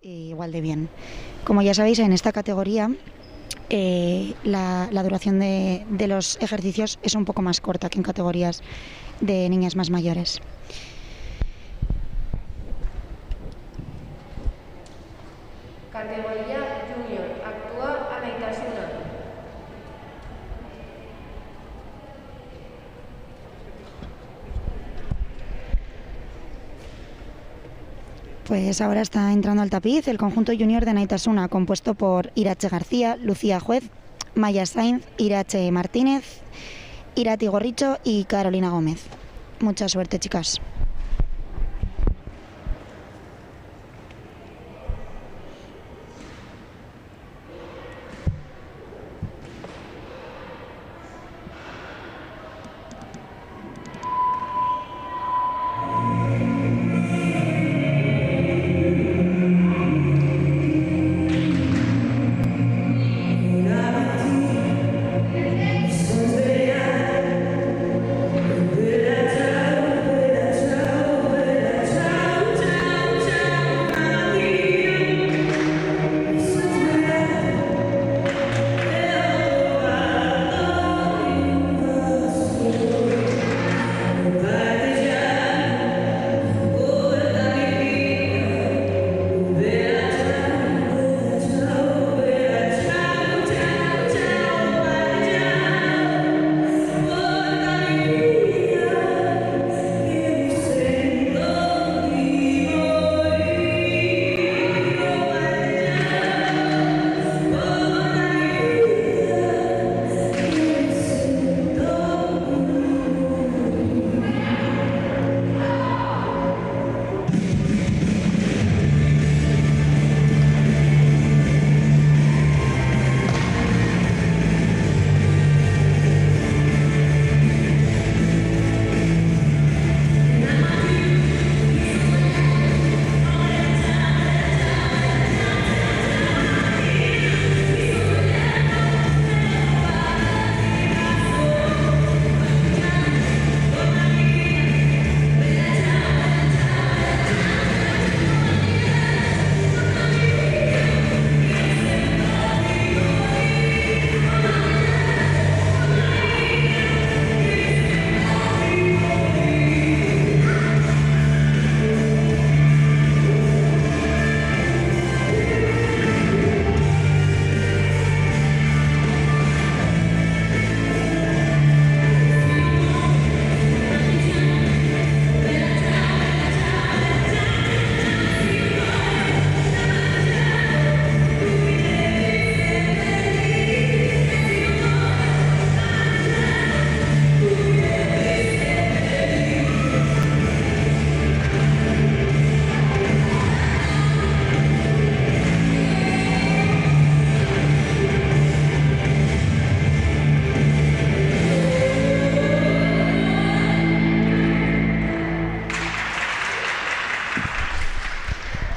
igual de bien. Como ya sabéis, en esta categoría la duración de los ejercicios es un poco más corta que en categorías de niñas más mayores. Categoría Junior. Actúa Anaitasuna. Pues ahora está entrando al tapiz el conjunto junior de Anaitasuna, compuesto por Irache García, Lucía Juez, Maya Sainz, Irache Martínez, Irati Gorricho y Carolina Gómez. Mucha suerte, chicas.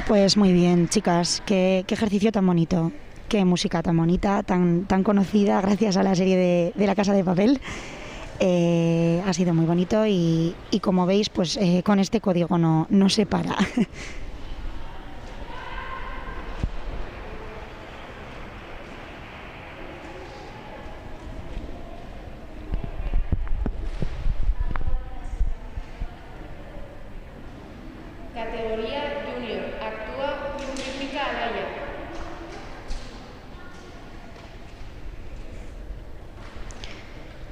Pues muy bien, chicas, qué ejercicio tan bonito, qué música tan bonita, tan conocida gracias a la serie de La Casa de Papel. Ha sido muy bonito y como veis, pues con este código no se para. Categoría Junior. Actúa Rítmica Alaya.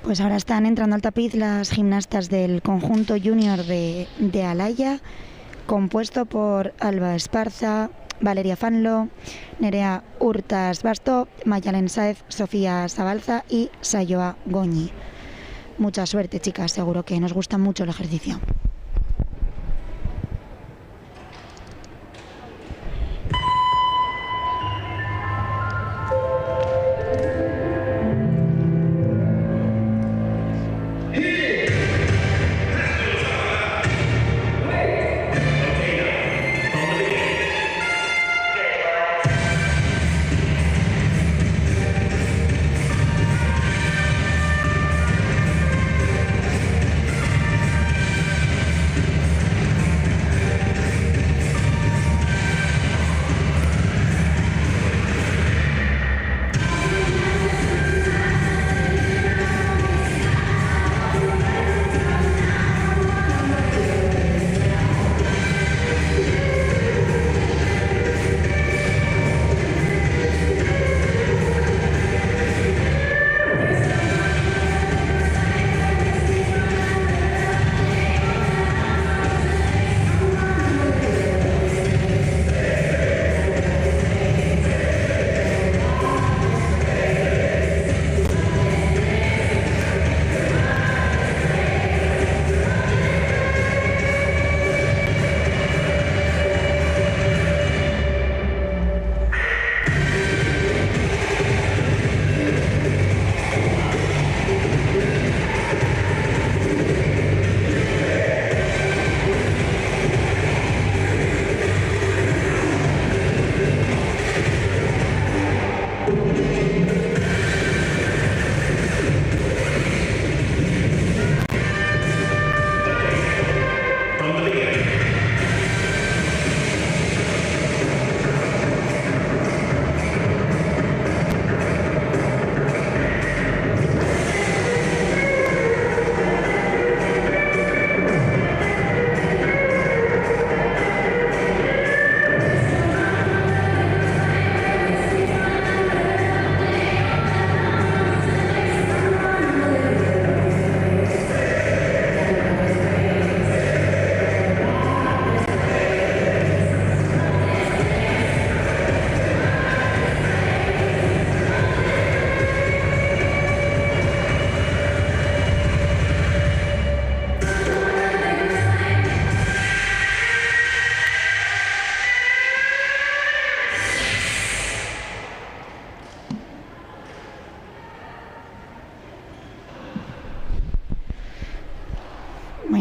Pues ahora están entrando al tapiz las gimnastas del conjunto junior de Alaya, compuesto por Alba Esparza, Valeria Fanlo, Nerea Hurtas Basto, Mayalen Sáez, Sofía Sabalza y Sayoa Goñi. Mucha suerte, chicas, seguro que nos gusta mucho el ejercicio.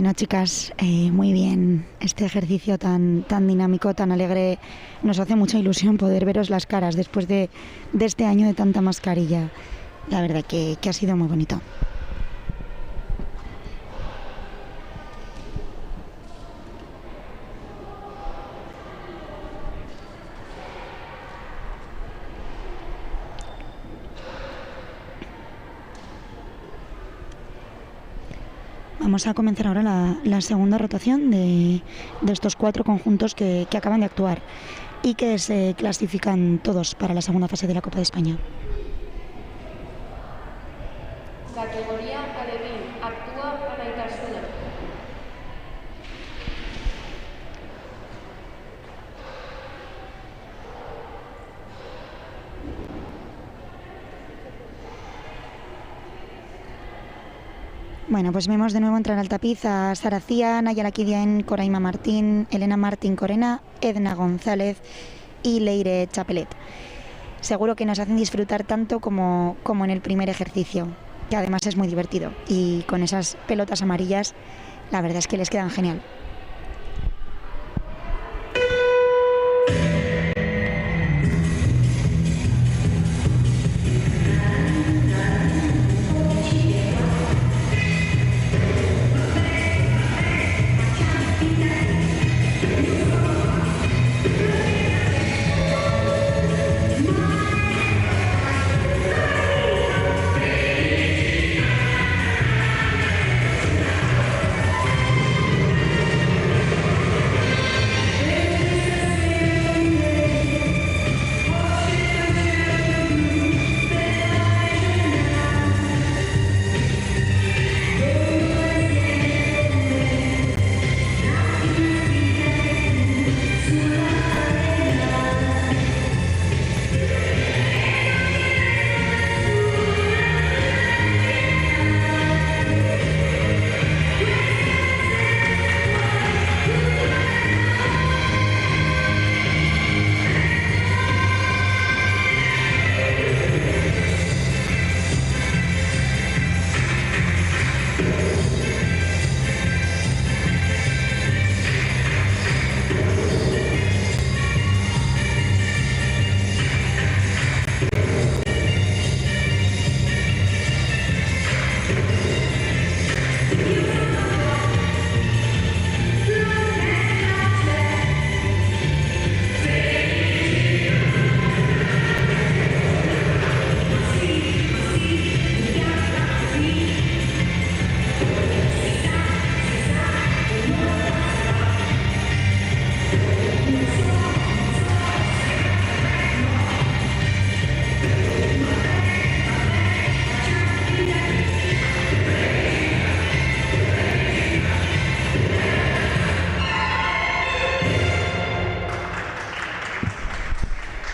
Bueno, chicas, muy bien. Este ejercicio tan dinámico, tan alegre, nos hace mucha ilusión poder veros las caras después de este año de tanta mascarilla. La verdad que ha sido muy bonito. Vamos a comenzar ahora la segunda rotación de estos 4 conjuntos que acaban de actuar y que se clasifican todos para la segunda fase de la Copa de España. Categoría Alevín. Actúa Anaitasuna. Bueno, pues vemos de nuevo entrar al tapiz a Sara Cía, Nayara Kidiain, Coraima Martín, Elena Martín Corena, Edna González y Leire Chapelet. Seguro que nos hacen disfrutar tanto como en el primer ejercicio, que además es muy divertido. Y con esas pelotas amarillas, la verdad es que les quedan genial.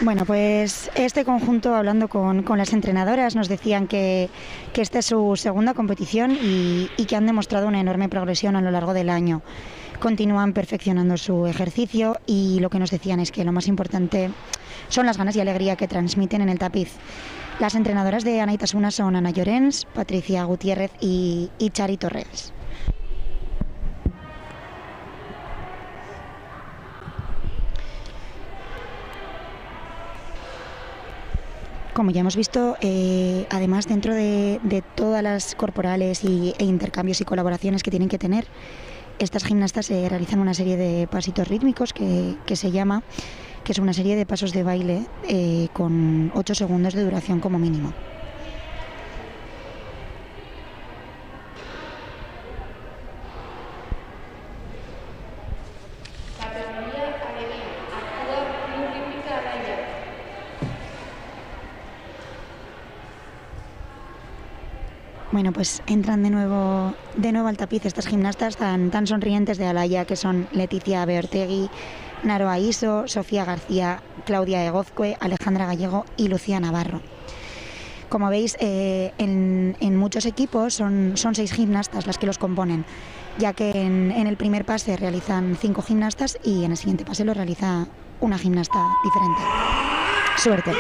Bueno, pues este conjunto, hablando con las entrenadoras, nos decían que esta es su segunda competición y que han demostrado una enorme progresión a lo largo del año. Continúan perfeccionando su ejercicio y lo que nos decían es que lo más importante son las ganas y alegría que transmiten en el tapiz. Las entrenadoras de Anaitasuna son Ana Llorens, Patricia Gutiérrez y Chari Torres. Como ya hemos visto, además dentro de todas las corporales e intercambios y colaboraciones que tienen que tener, estas gimnastas realizan una serie de pasitos rítmicos que se llama, que es una serie de pasos de baile con 8 segundos de duración como mínimo. Bueno, pues entran de nuevo al tapiz estas gimnastas tan sonrientes de Alaya, que son Leticia Beortegui, Naroa Iso, Sofía García, Claudia Egozcue, Alejandra Gallego y Lucía Navarro. Como veis, en muchos equipos son 6 gimnastas las que los componen, ya que en el primer pase realizan 5 gimnastas y en el siguiente pase lo realiza una gimnasta diferente. Suerte.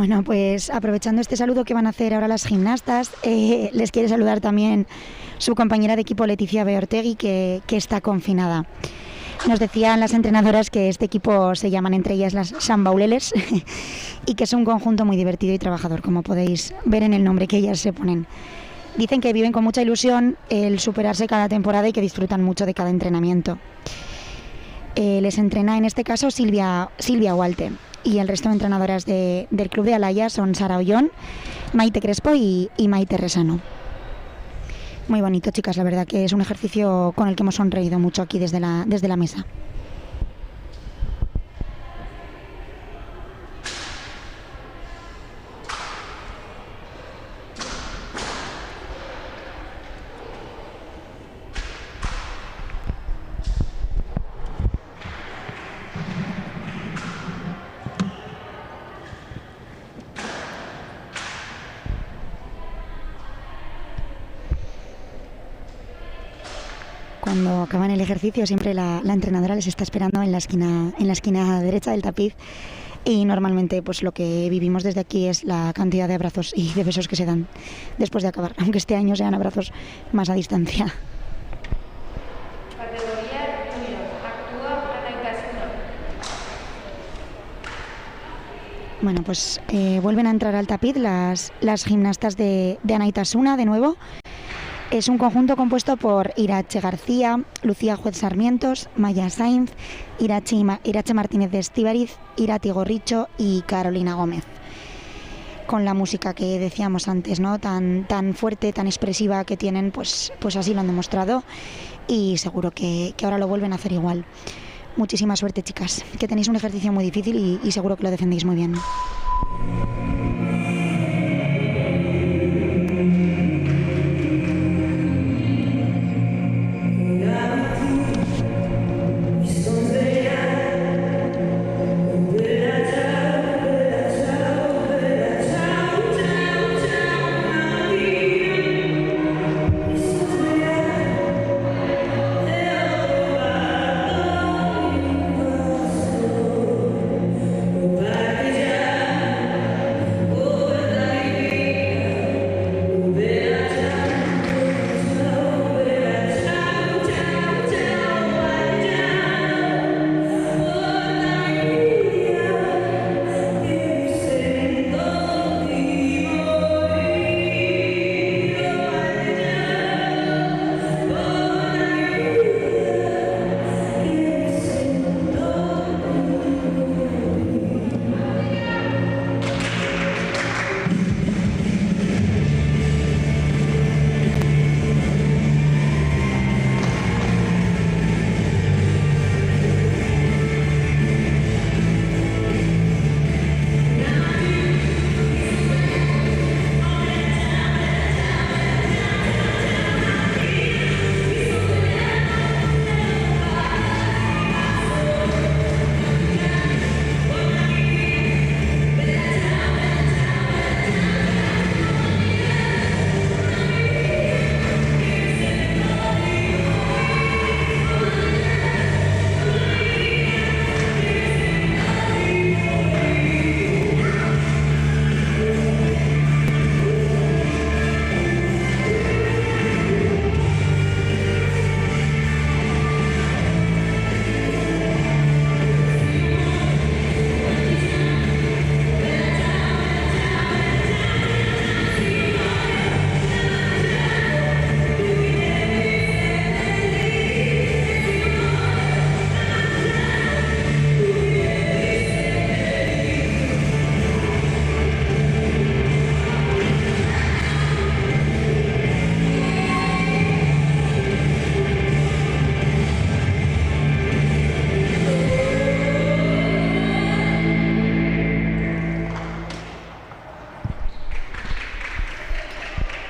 Bueno, pues aprovechando este saludo que van a hacer ahora las gimnastas, les quiere saludar también su compañera de equipo Leticia Beortegui, que está confinada. Nos decían las entrenadoras que este equipo se llaman entre ellas las Sambauleles y que es un conjunto muy divertido y trabajador, como podéis ver en el nombre que ellas se ponen. Dicen que viven con mucha ilusión el superarse cada temporada y que disfrutan mucho de cada entrenamiento. Les entrena en este caso Silvia Hualte, y el resto de entrenadoras del club de Alaya son Sara Ollón, Maite Crespo y Maite Resano. Muy bonito, chicas, la verdad que es un ejercicio con el que hemos sonreído mucho aquí desde la mesa. Cuando acaban el ejercicio siempre la entrenadora les está esperando en la esquina derecha del tapiz, y normalmente pues lo que vivimos desde aquí es la cantidad de abrazos y de besos que se dan después de acabar, aunque este año sean abrazos más a distancia. Categoría junior. Actúa Anaitasuna. Bueno, pues vuelven a entrar al tapiz las gimnastas de Anaitasuna de nuevo. Es un conjunto compuesto por Irache García, Lucía Juez Sarmientos, Maya Sainz, Irache Martínez de Estíbariz, Irati Gorricho y Carolina Gómez. Con la música que decíamos antes, ¿no? Tan fuerte, tan expresiva que tienen, pues así lo han demostrado, y seguro que ahora lo vuelven a hacer igual. Muchísima suerte, chicas, que tenéis un ejercicio muy difícil y seguro que lo defendéis muy bien.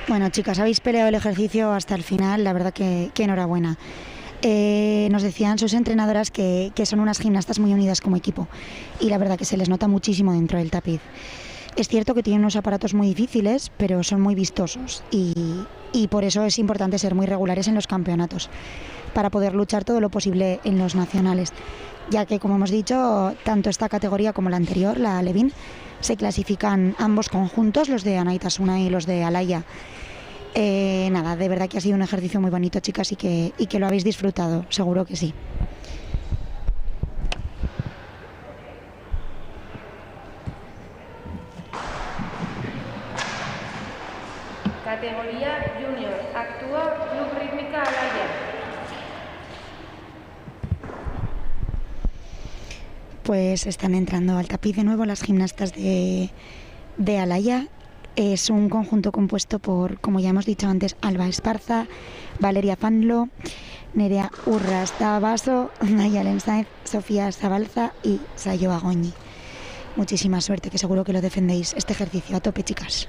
Bueno, chicas, habéis peleado el ejercicio hasta el final, la verdad que enhorabuena. Nos decían sus entrenadoras que son unas gimnastas muy unidas como equipo, y la verdad que se les nota muchísimo dentro del tapiz. Es cierto que tienen unos aparatos muy difíciles, pero son muy vistosos, y por eso es importante ser muy regulares en los campeonatos, para poder luchar todo lo posible en los nacionales, ya que, como hemos dicho, tanto esta categoría como la anterior, la Alevín, Se clasifican ambos conjuntos, los de Anaitasuna y los de Alaya. Nada, de verdad que ha sido un ejercicio muy bonito, chicas, y que lo habéis disfrutado, seguro que sí. Categoría Junior. Actúa Club Rítmica Alaya. Pues están entrando al tapiz de nuevo las gimnastas de Alaya. Es un conjunto compuesto por, como ya hemos dicho antes, Alba Esparza, Valeria Fanlo, Nerea Urras Tabaso, Nayalen Sainz, Sofía Zabalza y Sayo Agoñi. Muchísima suerte, que seguro que lo defendéis este ejercicio. A tope, chicas.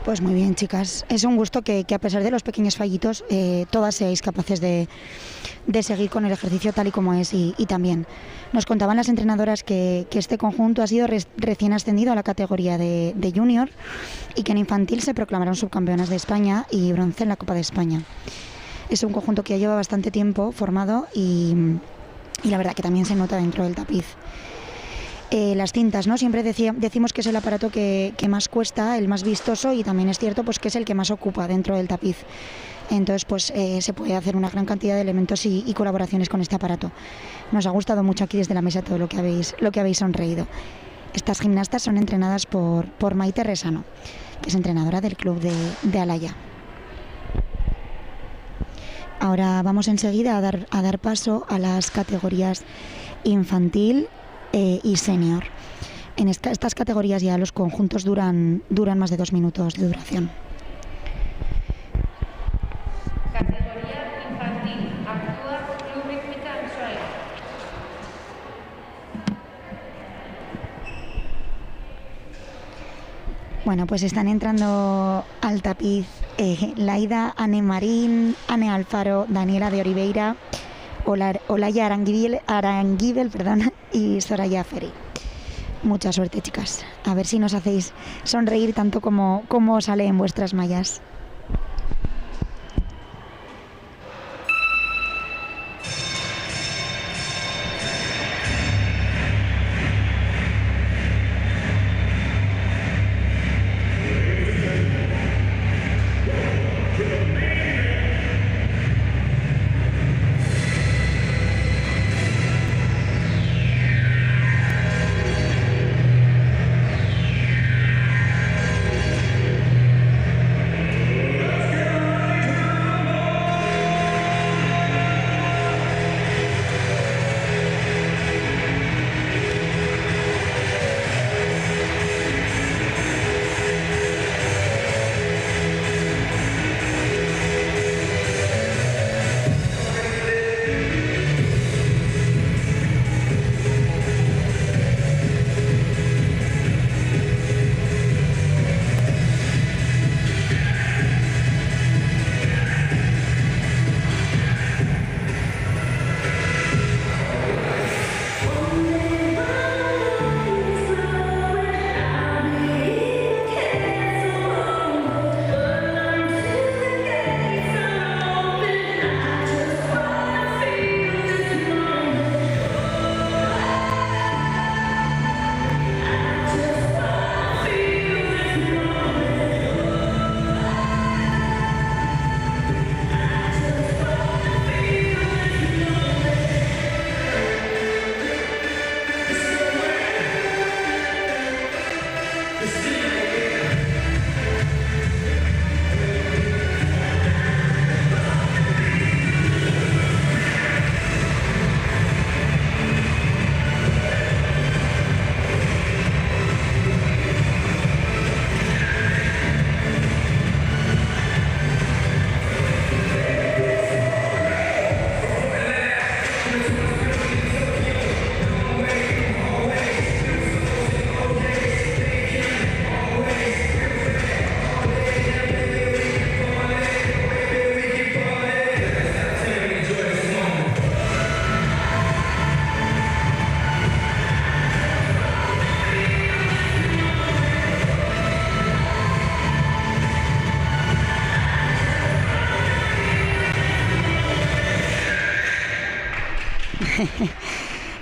Pues muy bien, chicas. Es un gusto que a pesar de los pequeños fallitos, todas seáis capaces de seguir con el ejercicio tal y como es. Y también nos contaban las entrenadoras que este conjunto ha sido recién ascendido a la categoría de junior y que en infantil se proclamaron subcampeonas de España y bronce en la Copa de España. Es un conjunto que ya lleva bastante tiempo formado y la verdad que también se nota dentro del tapiz. Las cintas, ¿no? Siempre decimos que es el aparato que más cuesta, el más vistoso, y también es cierto pues que es el que más ocupa dentro del tapiz. Entonces pues se puede hacer una gran cantidad de elementos y colaboraciones con este aparato. Nos ha gustado mucho aquí desde la mesa todo lo que habéis sonreído. Estas gimnastas son entrenadas por Maite Resano, que es entrenadora del club de Alaya. Ahora vamos enseguida a dar paso a las categorías infantil y senior. En estas categorías ya los conjuntos duran más de 2 minutos de duración. Categoría infantil. Actúa Club Rítmica Ansoain. Bueno, pues están entrando al tapiz Laida, Anne Marín, Anne Alfaro, Daniela de Oliveira, Olaya Aranguibel, y Soraya Ferri. Mucha suerte, chicas. A ver si nos hacéis sonreír tanto como sale en vuestras mallas.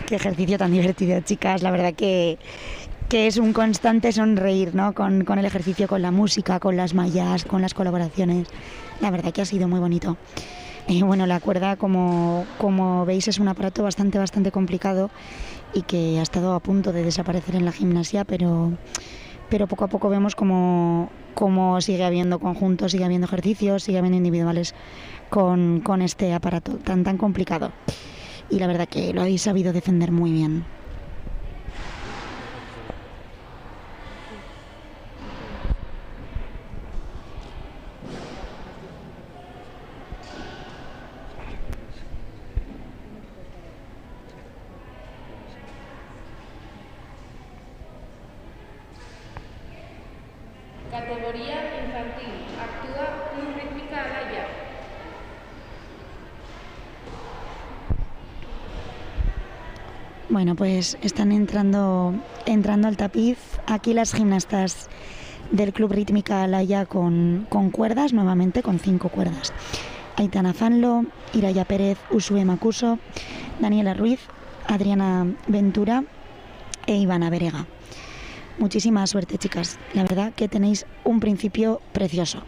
Qué ejercicio tan divertido, chicas. La verdad que es un constante sonreír, ¿no? Con el ejercicio, con la música, con las mallas, con las colaboraciones. La verdad que ha sido muy bonito. Bueno, la cuerda, como veis, es un aparato bastante complicado y que ha estado a punto de desaparecer en la gimnasia, pero poco a poco vemos como sigue habiendo conjuntos, sigue habiendo ejercicios, sigue habiendo individuales con este aparato tan complicado. Y la verdad que lo habéis sabido defender muy bien. Categoría infantil. Actúa Club Rítmica Alaya. Bueno, pues están entrando al tapiz aquí las gimnastas del Club Rítmica Alaya con cuerdas, nuevamente con 5 cuerdas. Aitana Fanlo, Iraya Pérez, Usue Macuso, Daniela Ruiz, Adriana Ventura e Ivana Berega. Muchísima suerte, chicas. La verdad que tenéis un principio precioso.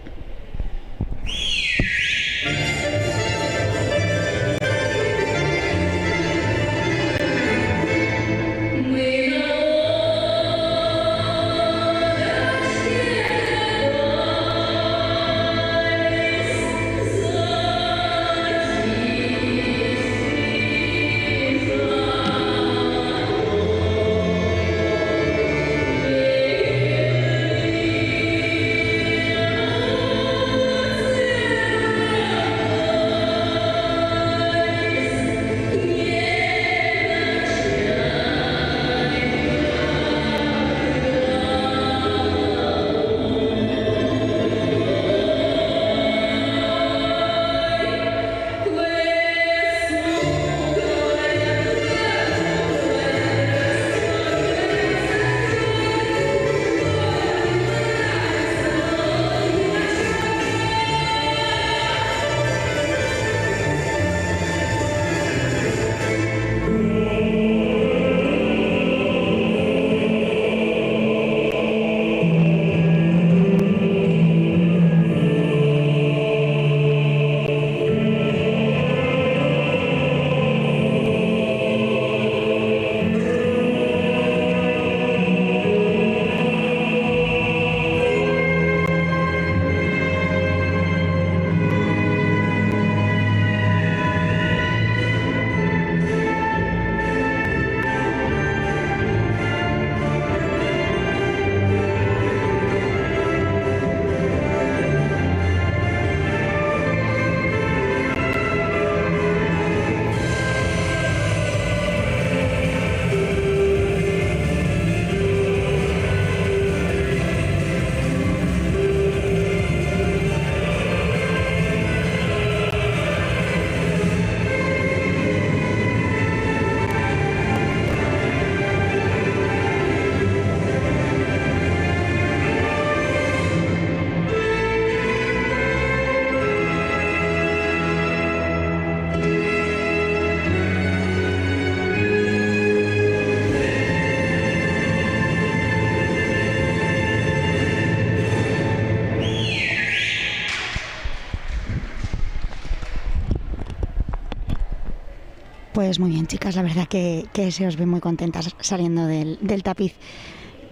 Pues muy bien, chicas, la verdad que se os ve muy contentas saliendo del tapiz.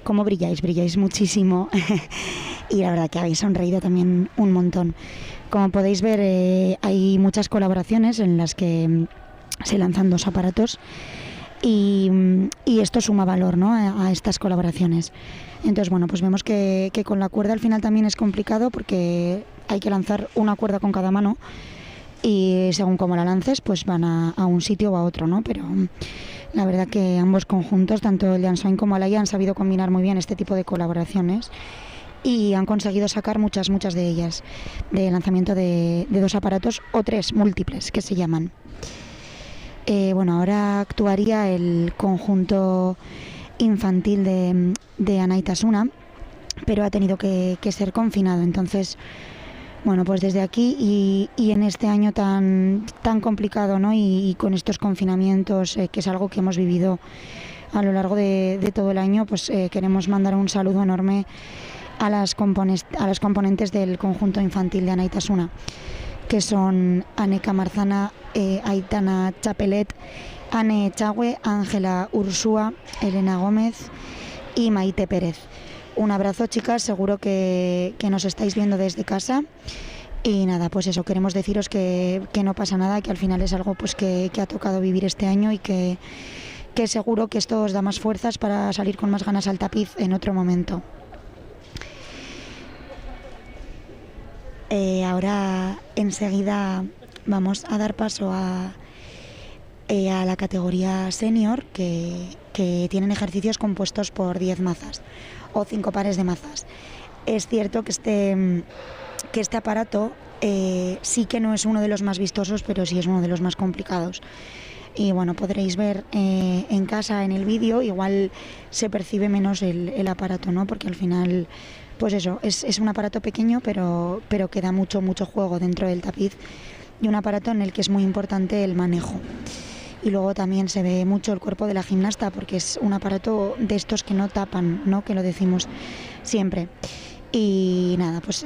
¿Cómo brilláis? Brilláis muchísimo y la verdad que habéis sonreído también un montón. Como podéis ver, hay muchas colaboraciones en las que se lanzan 2 aparatos y esto suma valor, ¿no?, a estas colaboraciones. Entonces, bueno, pues vemos que con la cuerda al final también es complicado porque hay que lanzar una cuerda con cada mano y según cómo la lances, pues van a un sitio o a otro, ¿no? Pero la verdad que ambos conjuntos, tanto el de Ansoain como Alaya, han sabido combinar muy bien este tipo de colaboraciones y han conseguido sacar muchas de ellas de lanzamiento de 2 aparatos o 3 múltiples que se llaman. Bueno, ahora actuaría el conjunto infantil de Anaitasuna, pero ha tenido que ser confinado. Entonces, Bueno, pues desde aquí y en este año tan complicado, ¿no? Y con estos confinamientos, que es algo que hemos vivido a lo largo de todo el año, pues queremos mandar un saludo enorme a las componentes del conjunto infantil de Anaitasuna, que son Aneka Marzana, Aitana Chapelet, Ane Echagüe, Ángela Ursúa, Elena Gómez y Maite Pérez. Un abrazo, chicas, seguro que nos estáis viendo desde casa. Y nada, pues eso, queremos deciros que no pasa nada, que al final es algo pues que ha tocado vivir este año y que seguro que esto os da más fuerzas para salir con más ganas al tapiz en otro momento. Ahora enseguida vamos a dar paso a la categoría senior, que tienen ejercicios compuestos por 10 mazas o 5 pares de mazas. Es cierto que este aparato sí que no es uno de los más vistosos, pero sí es uno de los más complicados. Y bueno, podréis ver en casa en el vídeo, igual se percibe menos el aparato, ¿no? Porque al final, pues eso, es un aparato pequeño, pero que da mucho juego dentro del tapiz, y un aparato en el que es muy importante el manejo. Y luego también se ve mucho el cuerpo de la gimnasta, porque es un aparato de estos que no tapan, ¿no? Que lo decimos siempre. Y nada, pues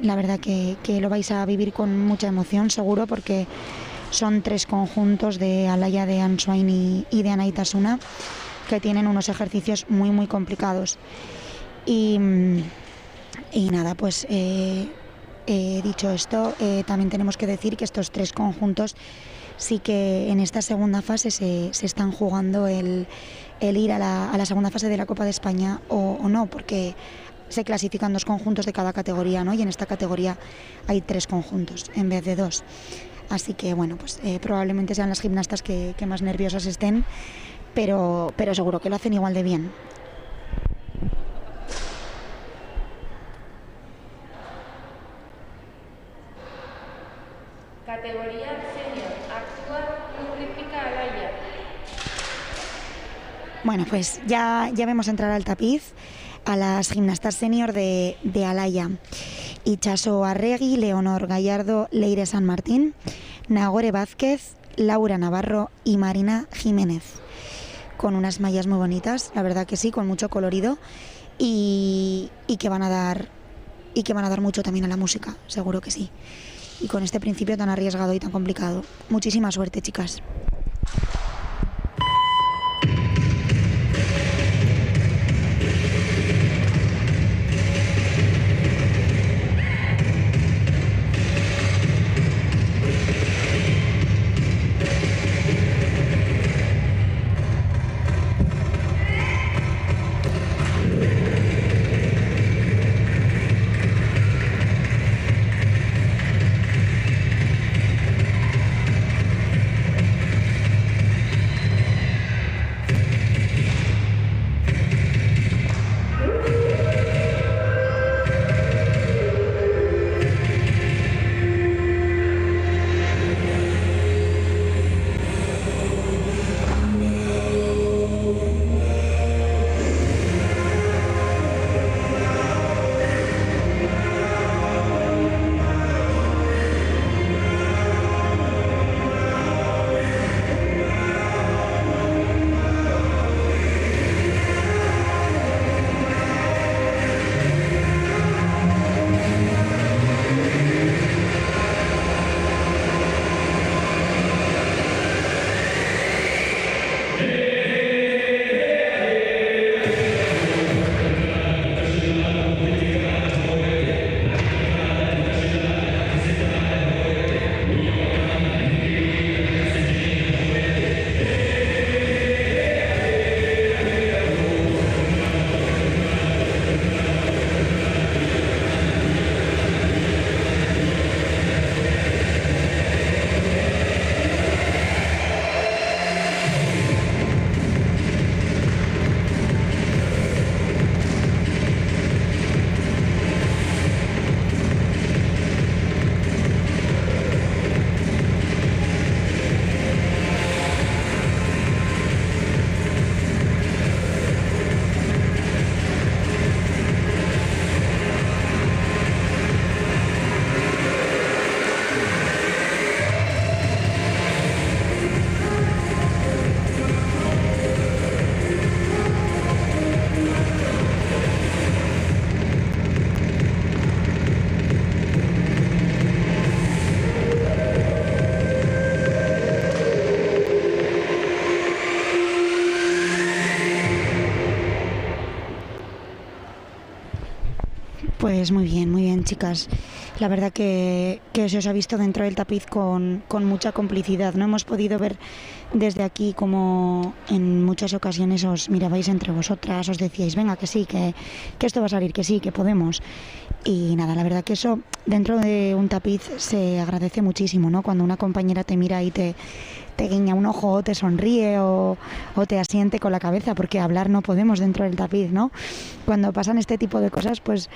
la verdad que lo vais a vivir con mucha emoción, seguro, porque son 3 conjuntos de Alaia, de Answain y de Anaitasuna, que tienen unos ejercicios muy complicados. Y nada, pues dicho esto, también tenemos que decir que estos 3 conjuntos sí que en esta segunda fase se están jugando el ir a la segunda fase de la Copa de España o no, porque se clasifican 2 conjuntos de cada categoría, ¿no? Y en esta categoría hay 3 conjuntos en vez de 2. Así que bueno, pues probablemente sean las gimnastas que más nerviosas estén, pero seguro que lo hacen igual de bien. Categoría senior. Actúa Club Rítmica Alaia. Bueno, pues ya vemos entrar al tapiz a las gimnastas senior de Alaia: Itxaso Arregui, Leonor Gallardo, Leire San Martín, Nagore Vázquez, Laura Navarro y Marina Jiménez, con unas mallas muy bonitas, la verdad que sí, con mucho colorido, y que van a dar mucho también a la música, seguro que sí. Y con este principio tan arriesgado y tan complicado. Muchísima suerte, chicas. Pues muy bien, chicas. La verdad que se os ha visto dentro del tapiz con mucha complicidad. No hemos podido ver desde aquí como en muchas ocasiones os mirabais entre vosotras, os decíais, venga, que sí, que esto va a salir, que sí, que podemos. Y nada, la verdad que eso dentro de un tapiz se agradece muchísimo, ¿no? Cuando una compañera te mira y te guiña un ojo, o te sonríe o te asiente con la cabeza, porque hablar no podemos dentro del tapiz, ¿no? Cuando pasan este tipo de cosas, pues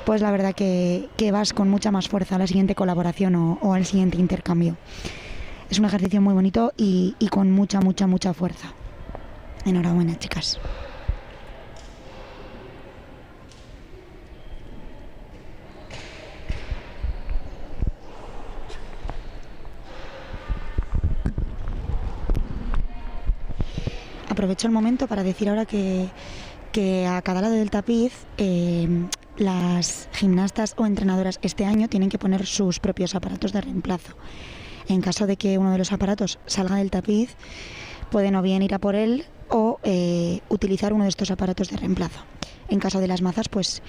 la verdad que vas con mucha más fuerza a la siguiente colaboración o al siguiente intercambio. Es un ejercicio muy bonito y con mucha fuerza. Enhorabuena, chicas. Aprovecho el momento para decir ahora que a cada lado del tapiz las gimnastas o entrenadoras este año tienen que poner sus propios aparatos de reemplazo. En caso de que uno de los aparatos salga del tapiz, pueden o bien ir a por él o utilizar uno de estos aparatos de reemplazo. En caso de las mazas, pues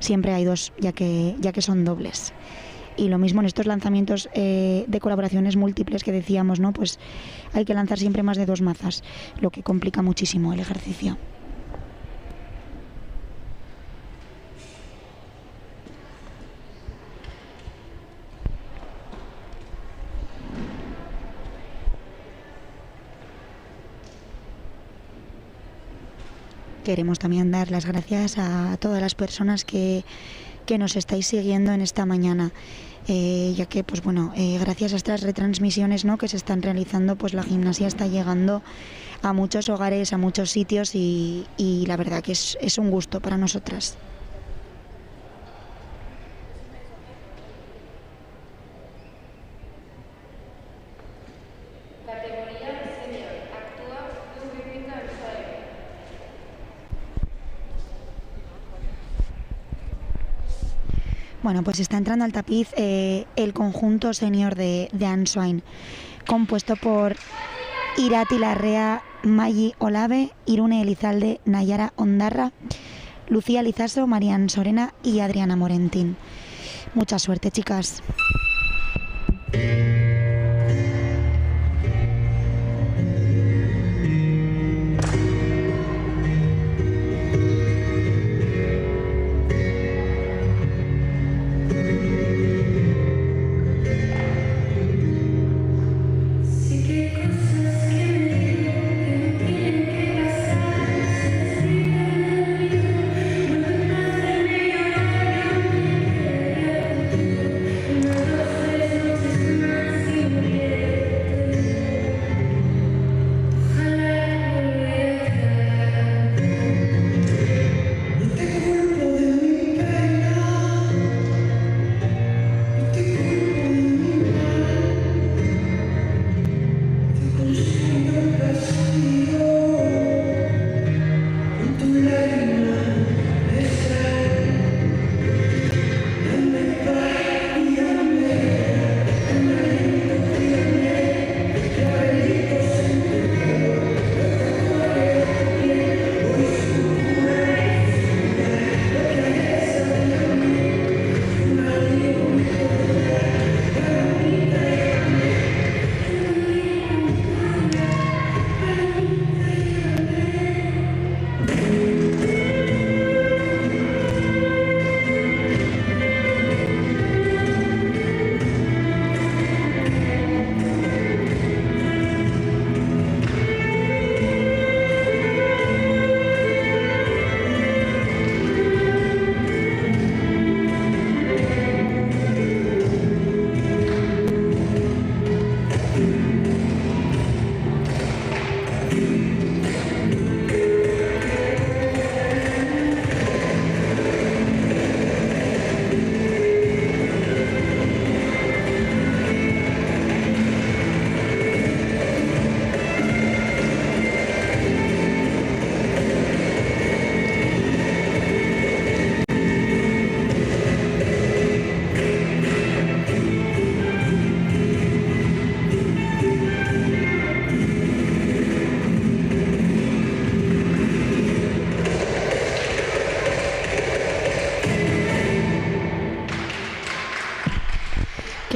siempre hay dos, ya que son dobles. Y lo mismo en estos lanzamientos de colaboraciones múltiples que decíamos, ¿no? Pues hay que lanzar siempre más de 2 mazas, lo que complica muchísimo el ejercicio. Queremos también dar las gracias a todas las personas que nos estáis siguiendo en esta mañana, ya que pues bueno, gracias a estas retransmisiones, ¿no?, que se están realizando, pues la gimnasia está llegando a muchos hogares, a muchos sitios y la verdad que es un gusto para nosotras. Categoría senior. Actúa Luz Rítmica Alzheimer. Bueno, pues está entrando al tapiz el conjunto senior de Answine, compuesto por Irati Larrea, Maggi Olave, Irune Elizalde, Nayara Ondarra, Lucía Lizaso, Marian Sorena y Adriana Morentín. Mucha suerte, chicas.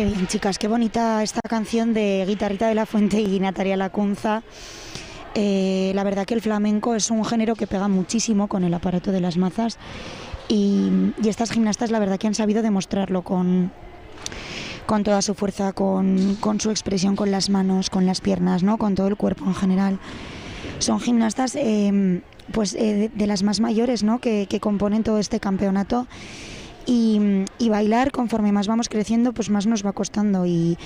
Qué bien, chicas, qué bonita esta canción de Guitarrita de la Fuente y Natalia Lacunza. La verdad que el flamenco es un género que pega muchísimo con el aparato de las mazas y estas gimnastas la verdad que han sabido demostrarlo con toda su fuerza, con su expresión, con las manos, con las piernas, ¿no? Con todo el cuerpo en general. Son gimnastas de las más mayores, ¿no? que componen todo este campeonato. Y bailar, conforme más vamos creciendo, pues más nos va costando y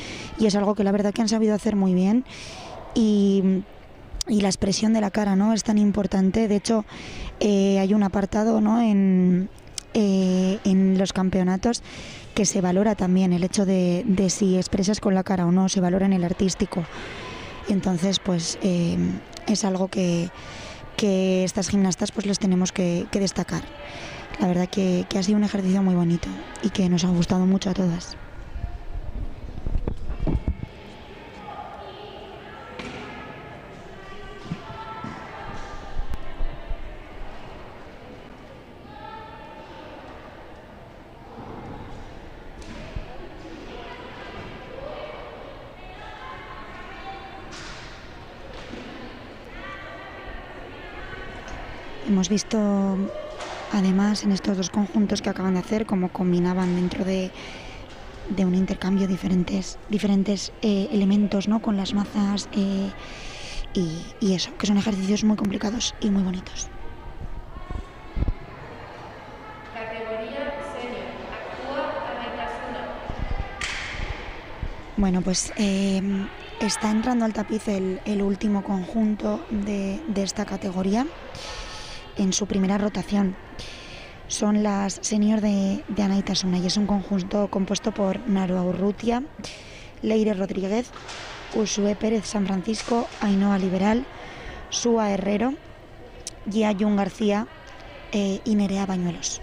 es algo que la verdad que han sabido hacer muy bien y la expresión de la cara, ¿no? Es tan importante. De hecho, hay un apartado, ¿no? en los campeonatos que se valora también el hecho de si expresas con la cara o no, se valora en el artístico. Entonces, pues es algo que estas gimnastas pues les tenemos que destacar. La verdad que ha sido un ejercicio muy bonito y que nos ha gustado mucho a todas. Hemos visto además en estos dos conjuntos que acaban de hacer cómo combinaban dentro de un intercambio diferentes elementos, ¿no? Con las mazas y eso, que son ejercicios muy complicados y muy bonitos. Categoría senior. Actúa Amaitasuna. Bueno, pues está entrando al tapiz el último conjunto de esta categoría en su primera rotación. Son las senior de Amaitasuna y es un conjunto compuesto por Naro Urrutia, Leire Rodríguez, Usue Pérez San Francisco, Ainhoa Liberal, Sua Herrero, Gia Jun García y Nerea Bañuelos.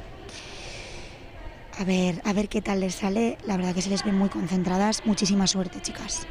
A ver qué tal les sale. La verdad que se les ve muy concentradas. Muchísima suerte, chicas.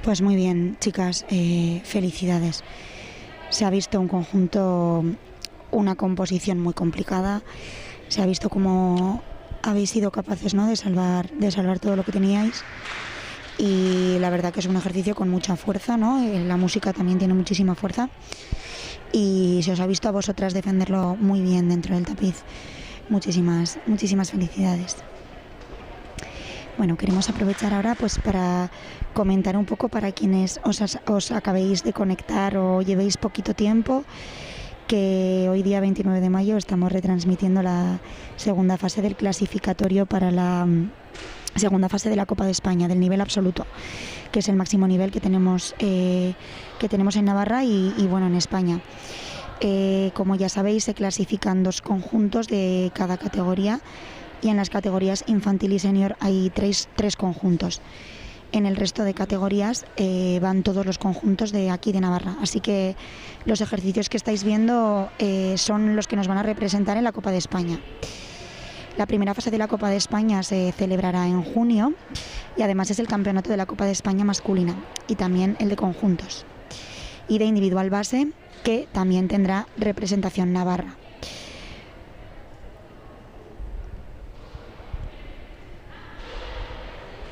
Pues muy bien, chicas, felicidades. Se ha visto un conjunto una composición muy complicada. Se ha visto cómo habéis sido capaces, ¿no?, de salvar todo lo que teníais. Y la verdad que es un ejercicio con mucha fuerza, ¿no? La música también tiene muchísima fuerza. Y se os ha visto a vosotras defenderlo muy bien dentro del tapiz. Muchísimas felicidades. Bueno, queremos aprovechar ahora pues para comentar un poco para quienes os acabéis de conectar o llevéis poquito tiempo, que hoy día 29 de mayo estamos retransmitiendo la segunda fase del clasificatorio para la segunda fase de la Copa de España, del nivel absoluto, que es el máximo nivel que tenemos en Navarra y bueno, en España. Como ya sabéis, se clasifican 2 conjuntos de cada categoría, y en las categorías infantil y senior hay tres conjuntos. En el resto de categorías van todos los conjuntos de aquí de Navarra, así que los ejercicios que estáis viendo son los que nos van a representar en la Copa de España. La primera fase de la Copa de España se celebrará en junio y además es el campeonato de la Copa de España masculina y también el de conjuntos y de individual base, que también tendrá representación navarra.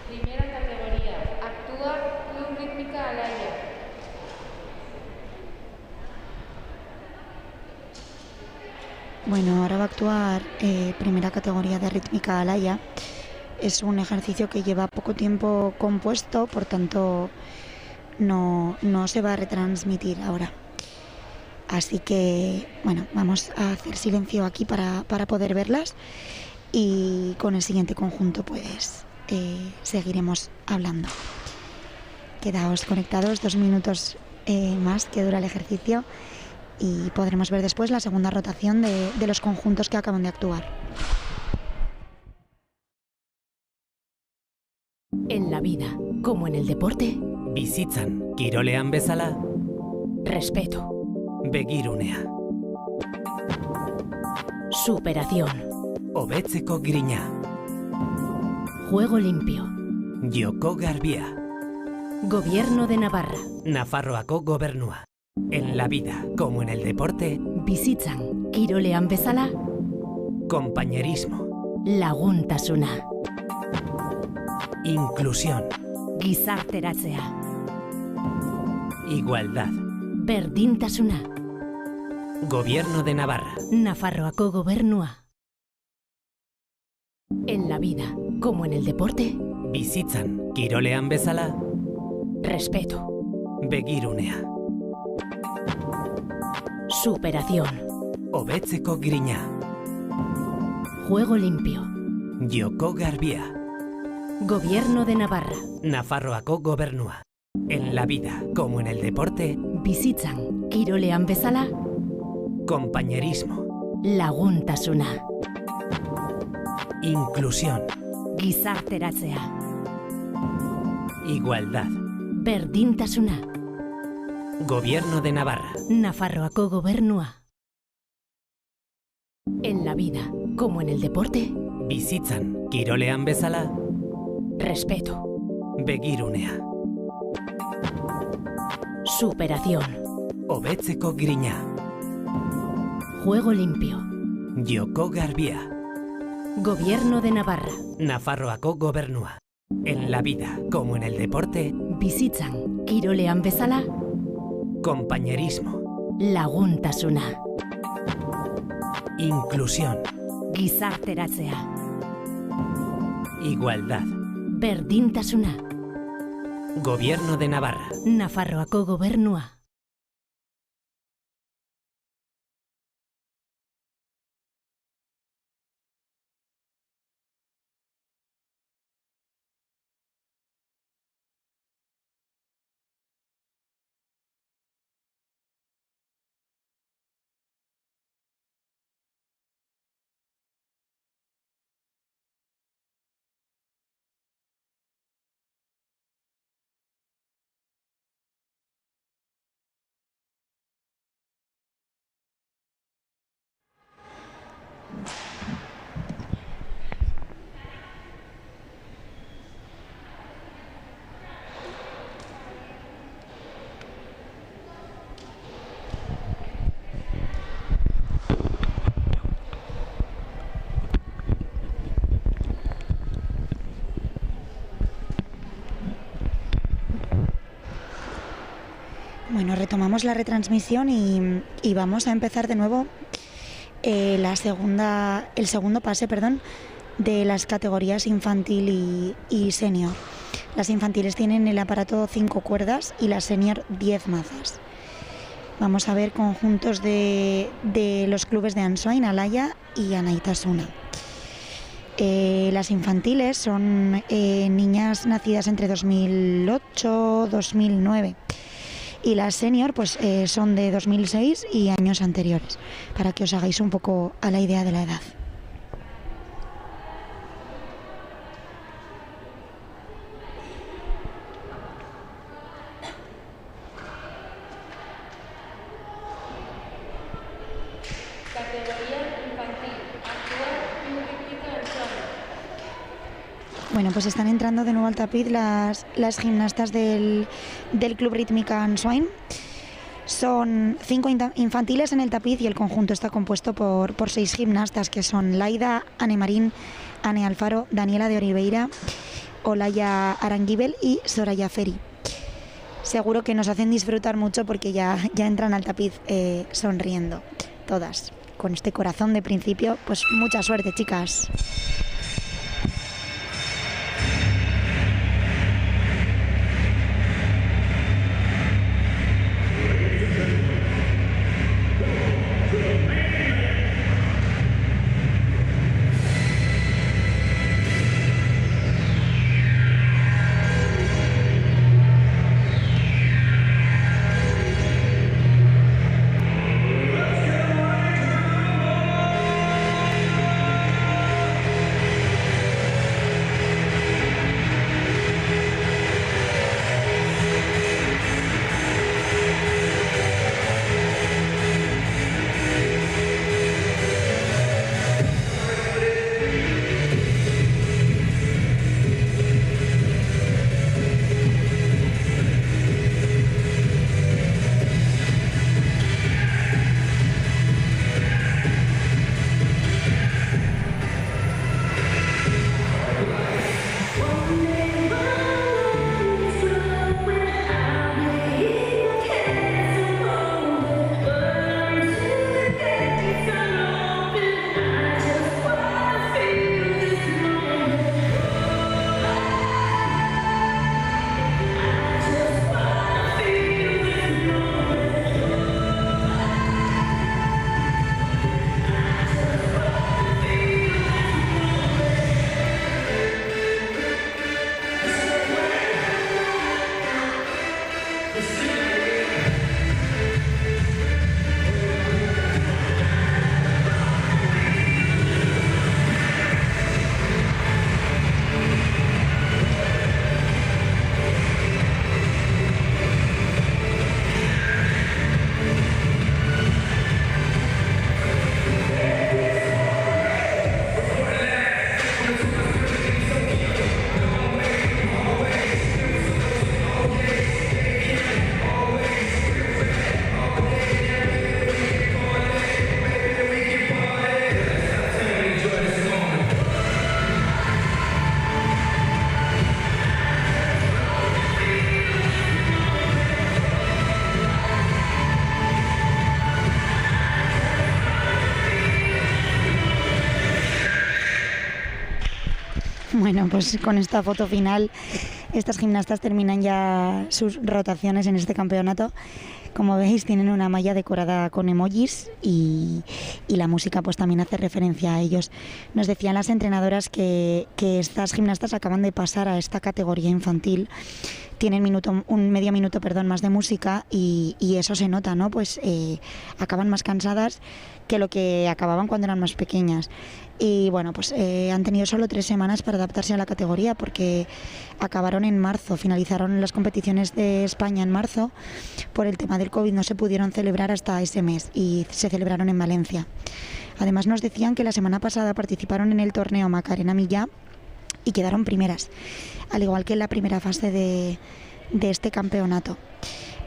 Primera categoría. Actúa Club Rítmica Alaya. Bueno, ahora va a actuar primera categoría de Rítmica Alaya. Es un ejercicio que lleva poco tiempo compuesto, por tanto no se va a retransmitir ahora. Así que, bueno, vamos a hacer silencio aquí para poder verlas, y con el siguiente conjunto pues seguiremos hablando. Quedaos conectados 2 minutos más que dura el ejercicio y podremos ver después la segunda rotación de los conjuntos que acaban de actuar. En la vida, como en el deporte, bizitzan kirolean bezala, respeto, begirunea, superación, hobetzeko grina, juego limpio, joko garbia, gobierno de Navarra, Nafarroako gobernua. En la vida, como en el deporte, bizitzan kirolean bezala, compañerismo, laguntasuna, inclusión, gizarteratzea, igualdad, berdintasuna, gobierno de Navarra. Nafarroako gobernua. En la vida, como en el deporte, Bizitzan kirolean bezala, respeto, begirunea, superación, hobetzeko grina, juego limpio, joko garbia, gobierno de Navarra, Nafarroako gobernua. En la vida, como en el deporte, bizitzan kirolean bezala, compañerismo, laguntasuna, inclusión, gizarteratzea, igualdad, berdintasuna, gobierno de Navarra. Nafarroako gobernua. En la vida, como en el deporte, Bizitzan kirolean bezala, respeto, begirunea, superación, hobetzeko grina, juego limpio, joko garbia, gobierno de Navarra, Nafarroako gobernua. En la vida, como en el deporte, bizitzan kirolean bezala, compañerismo, laguntasuna, inclusión, gizarteratzea, igualdad, berdintasuna, gobierno de Navarra. Nafarroako gobernua. Bueno, retomamos la retransmisión y vamos a empezar de nuevo el segundo pase, de las categorías infantil y senior. Las infantiles tienen el aparato 5 cuerdas y las senior 10 mazas. Vamos a ver conjuntos de los clubes de Ansoain, Alaya y Anaitasuna. Las infantiles son niñas nacidas entre 2008 y 2009. Y las senior pues son de 2006 y años anteriores, para que os hagáis un poco a la idea de la edad. Bueno, pues están entrando de nuevo al tapiz las gimnastas del Club Rítmica Ansoain. Son 5 infantiles en el tapiz y el conjunto está compuesto por 6 gimnastas, que son Laida, Ane Marín, Ane Alfaro, Daniela de Oliveira, Olaya Aranguibel y Soraya Feri. Seguro que nos hacen disfrutar mucho porque ya entran al tapiz sonriendo, todas. Con este corazón de principio, pues mucha suerte, chicas. Bueno, pues con esta foto final, estas gimnastas terminan ya sus rotaciones en este campeonato. Como veis, tienen una malla decorada con emojis y la música pues también hace referencia a ellos. Nos decían las entrenadoras que estas gimnastas acaban de pasar a esta categoría infantil. Tienen un medio minuto más de música y eso se nota, ¿no? Pues acaban más cansadas que lo que acababan cuando eran más pequeñas. Y bueno, pues han tenido solo 3 semanas para adaptarse a la categoría, porque acabaron en marzo, finalizaron las competiciones de España en marzo. Por el tema del COVID no se pudieron celebrar hasta ese mes y se celebraron en Valencia. Además nos decían que la semana pasada participaron en el torneo Macarena Millá y quedaron primeras, al igual que en la primera fase de este campeonato.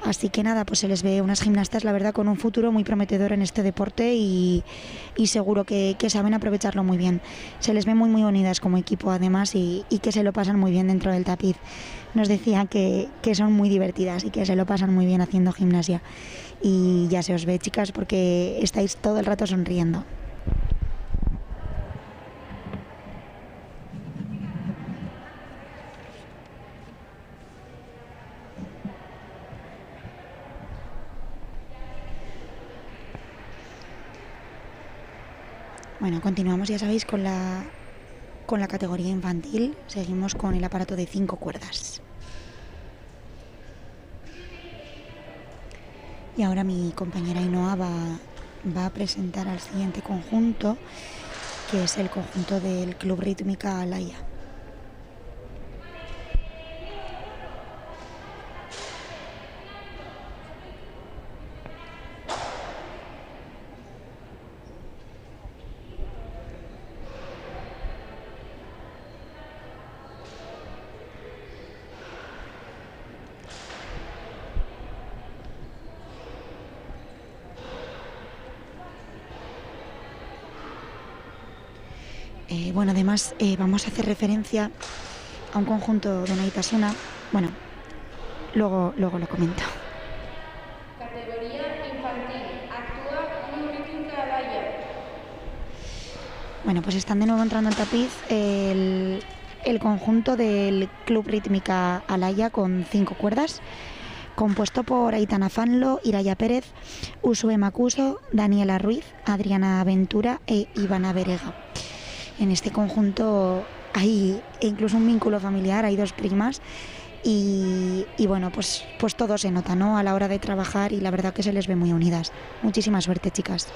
Así que nada, pues se les ve unas gimnastas, la verdad, con un futuro muy prometedor en este deporte y seguro que saben aprovecharlo muy bien. Se les ve muy muy unidas como equipo además y que se lo pasan muy bien dentro del tapiz. Nos decían que son muy divertidas y que se lo pasan muy bien haciendo gimnasia. Y ya se os ve, chicas, porque estáis todo el rato sonriendo. Bueno, continuamos, ya sabéis, con la categoría infantil. Seguimos con el aparato de 5 cuerdas. Y ahora mi compañera Ainhoa va a presentar al siguiente conjunto, que es el conjunto del Club Rítmica Alaya. Bueno, además vamos a hacer referencia a un conjunto de Naitasuna. Bueno, luego lo comento. Categoría infantil. Actúa Club Rítmica Alaya. Bueno, pues están de nuevo entrando al tapiz el conjunto del Club Rítmica Alaya con 5 cuerdas, compuesto por Aitana Fanlo, Iraya Pérez, Usue Macuso, Daniela Ruiz, Adriana Ventura e Ivana Berega. En este conjunto hay incluso un vínculo familiar, hay 2 primas y bueno, pues todo se nota, ¿no?, a la hora de trabajar, y la verdad que se les ve muy unidas. Muchísima suerte, chicas.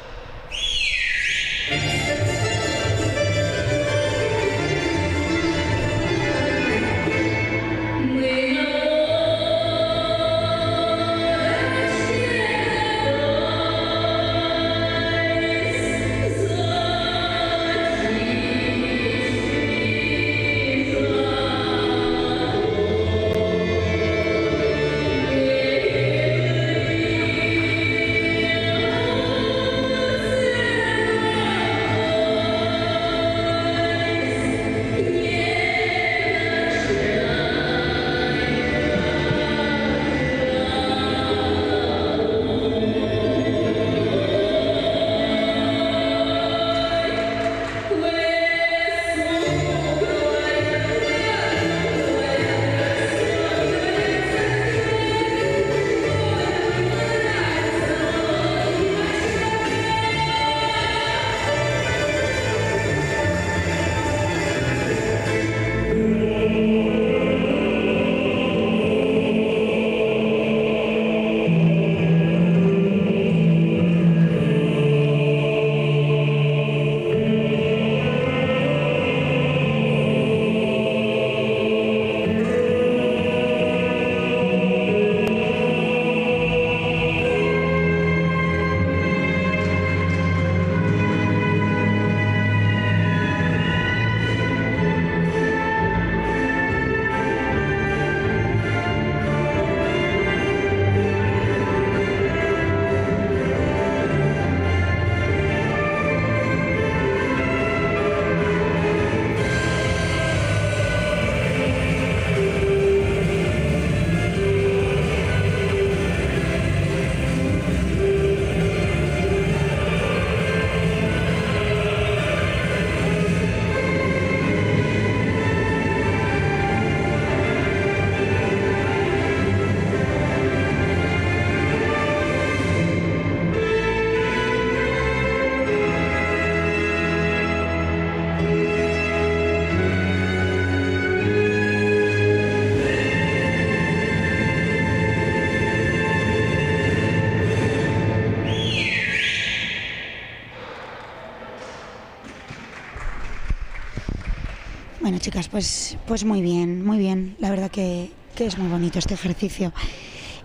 Bueno, chicas, pues muy bien. La verdad que es muy bonito este ejercicio.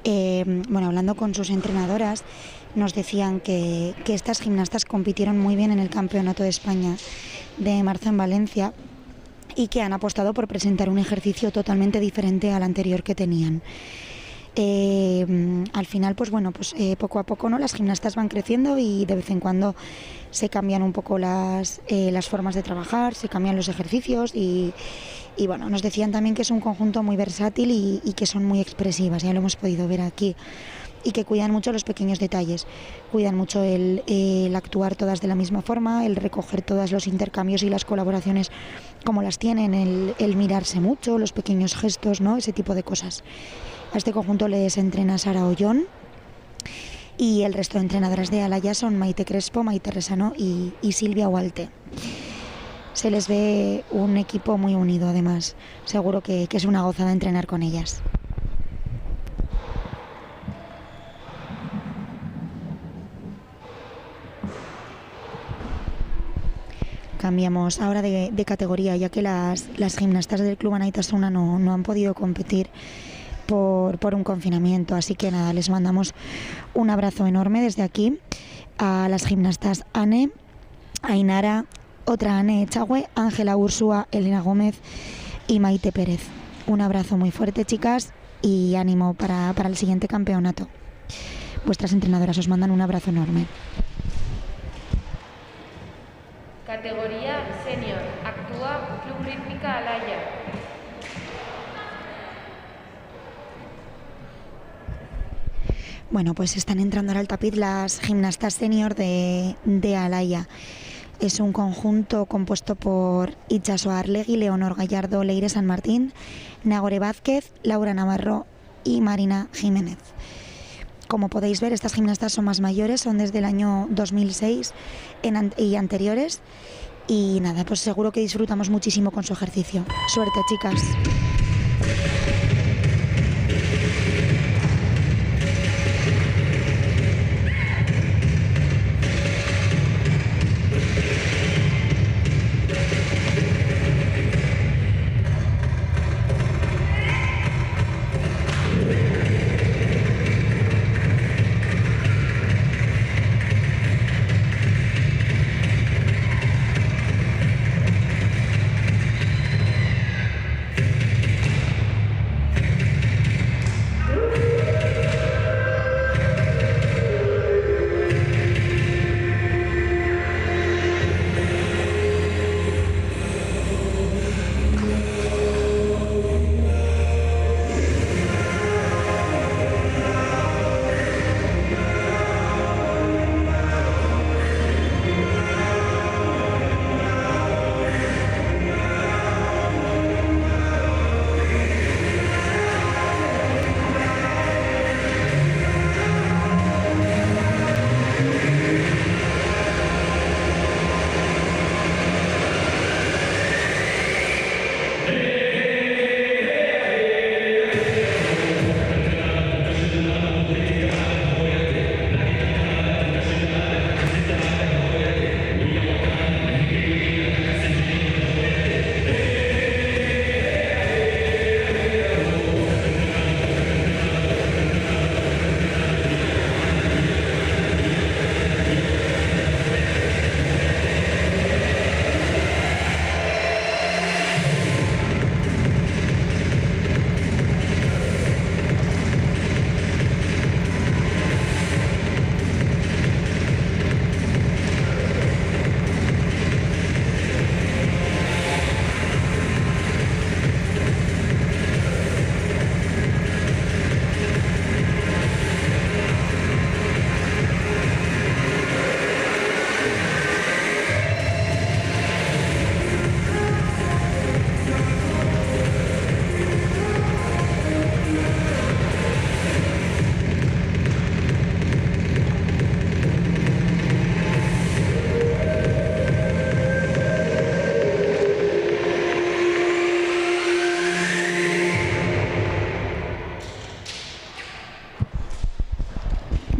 Bueno, hablando con sus entrenadoras, nos decían que estas gimnastas compitieron muy bien en el Campeonato de España de marzo en Valencia y que han apostado por presentar un ejercicio totalmente diferente al anterior que tenían. Al final, pues bueno, pues poco a poco, ¿no? Las gimnastas van creciendo y de vez en cuando se cambian un poco las formas de trabajar, se cambian los ejercicios y bueno, nos decían también que es un conjunto muy versátil y que son muy expresivas, ya lo hemos podido ver aquí, y que cuidan mucho los pequeños detalles, cuidan mucho el actuar todas de la misma forma, el recoger todos los intercambios y las colaboraciones como las tienen, el mirarse mucho, los pequeños gestos, ¿no? Ese tipo de cosas. A este conjunto les entrena Sara Ollón y el resto de entrenadoras de Alaya son Maite Crespo, Maite Resano y Silvia Hualte. Se les ve un equipo muy unido, además. Seguro que es una gozada entrenar con ellas. Cambiamos ahora de categoría, ya que las gimnastas del Club Anaitasuna no han podido competir por un confinamiento, así que nada, les mandamos un abrazo enorme desde aquí a las gimnastas Ane, Ainara, otra Ane Echagüe, Ángela Ursúa, Elena Gómez y Maite Pérez. Un abrazo muy fuerte, chicas, y ánimo para el siguiente campeonato. Vuestras entrenadoras os mandan un abrazo enorme. Categoría Senior. Actúa Club Rítmica Alaya. Bueno, pues están entrando ahora al tapiz las gimnastas senior de Alaya. Es un conjunto compuesto por Itxaso Arlegui, Leonor Gallardo, Leire San Martín, Nagore Vázquez, Laura Navarro y Marina Jiménez. Como podéis ver, estas gimnastas son más mayores, son desde el año 2006 y anteriores. Y nada, pues seguro que disfrutamos muchísimo con su ejercicio. Suerte, chicas.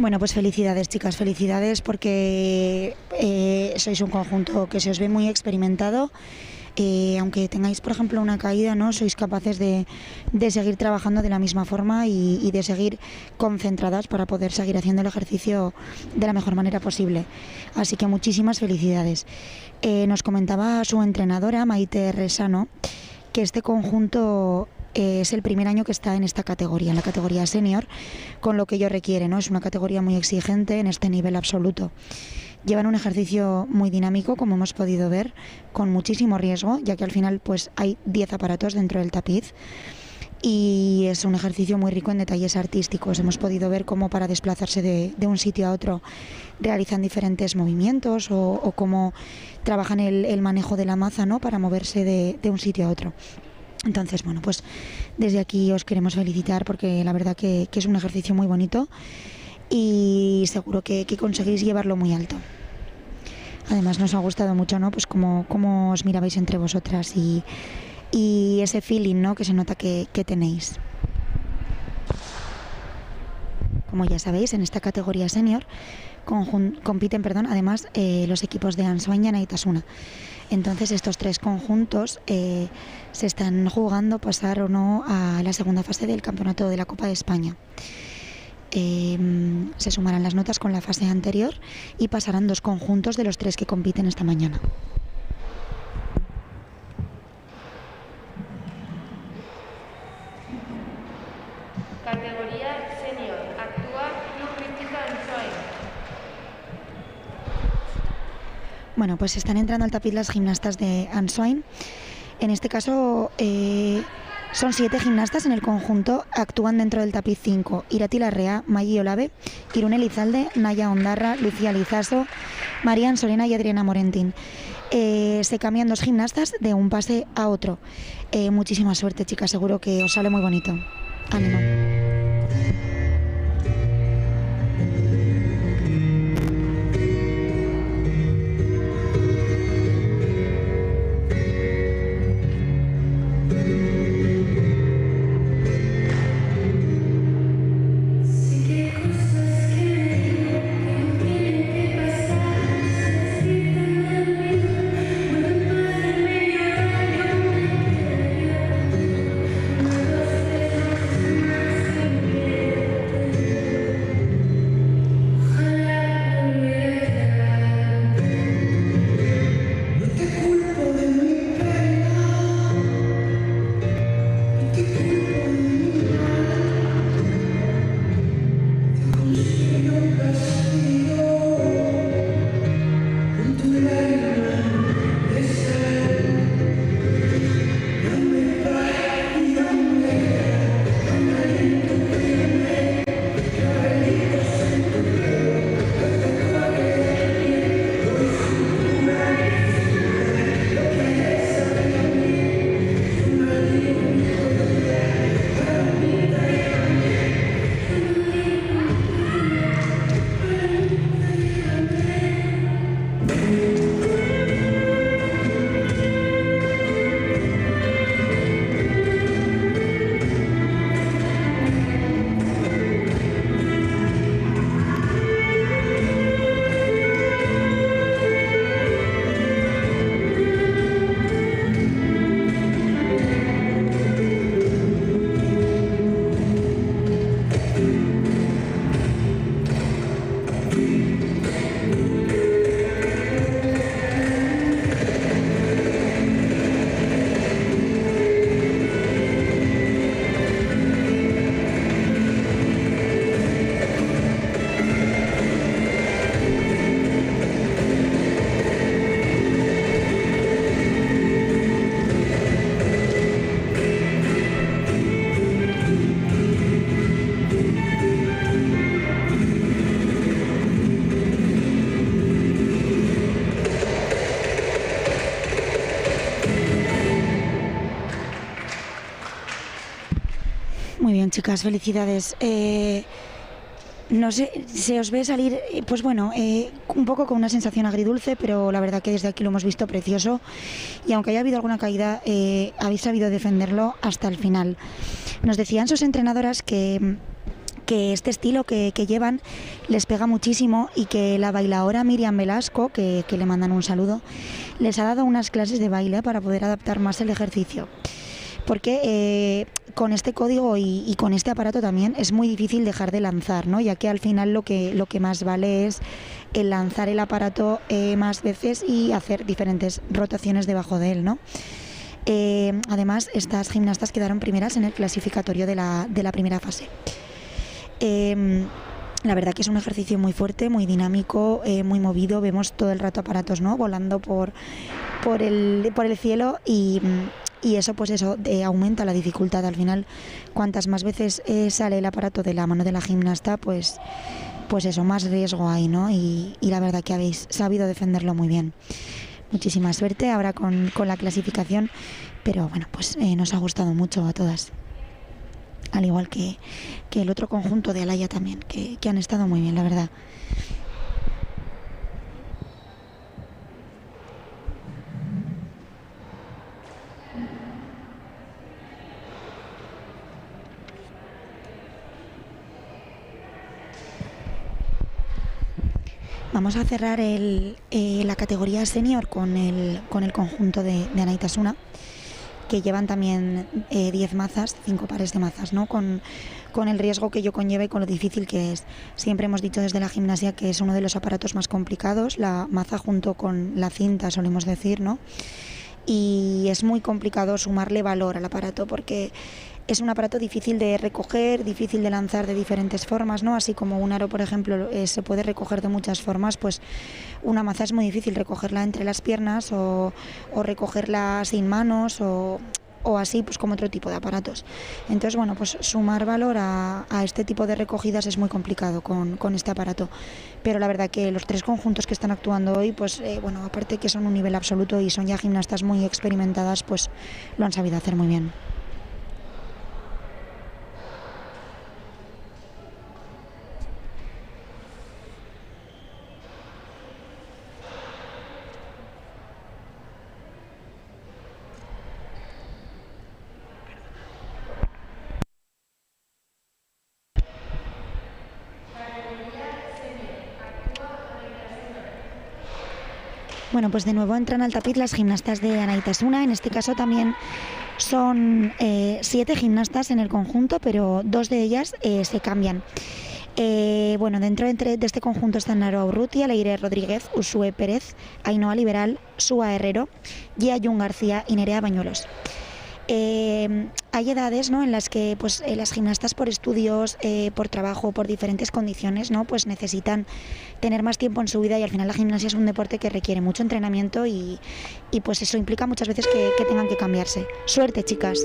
Bueno, pues felicidades, chicas, felicidades porque sois un conjunto que se os ve muy experimentado. Aunque tengáis, por ejemplo, una caída, ¿no? Sois capaces de seguir trabajando de la misma forma y de seguir concentradas para poder seguir haciendo el ejercicio de la mejor manera posible. Así que muchísimas felicidades. Nos comentaba su entrenadora, Maite Resano, que este conjunto es el primer año que está en esta categoría, en la categoría senior, con lo que ello requiere, ¿no? Es una categoría muy exigente en este nivel absoluto. Llevan un ejercicio muy dinámico, como hemos podido ver, con muchísimo riesgo, ya que al final pues hay 10 aparatos dentro del tapiz. Y es un ejercicio muy rico en detalles artísticos. Hemos podido ver cómo para desplazarse de un sitio a otro realizan diferentes movimientos o cómo trabajan el manejo de la maza, ¿no? Para moverse de un sitio a otro. Entonces, bueno, pues desde aquí os queremos felicitar porque la verdad que es un ejercicio muy bonito y seguro que conseguís llevarlo muy alto. Además nos ha gustado mucho, ¿no? Pues cómo os mirabais entre vosotras y ese feeling, ¿no? Que se nota que tenéis. Como ya sabéis, en esta categoría senior compiten además los equipos de Ansoain y Anaitasuna. Entonces estos 3 conjuntos se están jugando pasar o no a la segunda fase del campeonato de la Copa de España. Se sumarán las notas con la fase anterior y pasarán 2 conjuntos de los 3 que compiten esta mañana. Categoría senior. Actúa Club Hípico Ansoain. Bueno, pues están entrando al tapiz las gimnastas de Ansoain. En este caso son 7 gimnastas en el conjunto. Actúan dentro del tapiz 5. Irati Larrea, Maggi Olave, Irune Lizalde, Naya Ondarra, Lucía Lizaso, María Sorena y Adriana Morentín. Se cambian 2 gimnastas de un pase a otro. Muchísima suerte, chicas. Seguro que os sale muy bonito. Ánimo. Muy bien, chicas, felicidades. No sé, se os ve salir, pues bueno, un poco con una sensación agridulce, pero la verdad que desde aquí lo hemos visto precioso y aunque haya habido alguna caída, habéis sabido defenderlo hasta el final. Nos decían sus entrenadoras que este estilo que llevan les pega muchísimo y que la bailaora Miriam Velasco, que le mandan un saludo, les ha dado unas clases de baile para poder adaptar más el ejercicio. Porque con este código y con este aparato también es muy difícil dejar de lanzar, ¿no? Ya que al final lo que más vale es el lanzar el aparato más veces y hacer diferentes rotaciones debajo de él, ¿no? Además, estas gimnastas quedaron primeras en el clasificatorio de la primera fase. La verdad que es un ejercicio muy fuerte, muy dinámico, muy movido. Vemos todo el rato aparatos, ¿no?, volando por el cielo y eso, pues eso, aumenta la dificultad. Al final, cuantas más veces sale el aparato de la mano de la gimnasta, pues eso, más riesgo hay, ¿no? Y la verdad que habéis sabido defenderlo muy bien. Muchísima suerte ahora con la clasificación, pero bueno, pues nos ha gustado mucho a todas. Al igual que el otro conjunto de Alaya también, que han estado muy bien, la verdad. Vamos a cerrar la categoría senior con el conjunto de Anaitasuna, que llevan también 10 mazas, 5 pares de mazas, ¿no? Con el riesgo que ello conlleva y con lo difícil que es. Siempre hemos dicho desde la gimnasia que es uno de los aparatos más complicados, la maza junto con la cinta, solemos decir, ¿no? Y es muy complicado sumarle valor al aparato porque es un aparato difícil de recoger, difícil de lanzar de diferentes formas, ¿no? Así como un aro, por ejemplo, se puede recoger de muchas formas, pues una maza es muy difícil recogerla entre las piernas o recogerla sin manos o así, pues como otro tipo de aparatos. Entonces, bueno, pues sumar valor a este tipo de recogidas es muy complicado con este aparato. Pero la verdad que los 3 conjuntos que están actuando hoy, pues bueno, aparte que son un nivel absoluto y son ya gimnastas muy experimentadas, pues lo han sabido hacer muy bien. Bueno, pues de nuevo entran al tapiz las gimnastas de Anaitasuna. En este caso también son 7 gimnastas en el conjunto, pero 2 de ellas se cambian. Bueno, dentro de este conjunto están Naro Urrutia, Leire Rodríguez, Usue Pérez, Ainhoa Liberal, Sua Herrero, Gia Jun García y Nerea Bañuelos. Hay edades, ¿no?, en las que pues las gimnastas por estudios, por trabajo, por diferentes condiciones, ¿no?, pues necesitan tener más tiempo en su vida y al final la gimnasia es un deporte que requiere mucho entrenamiento y pues eso implica muchas veces que tengan que cambiarse. Suerte, chicas.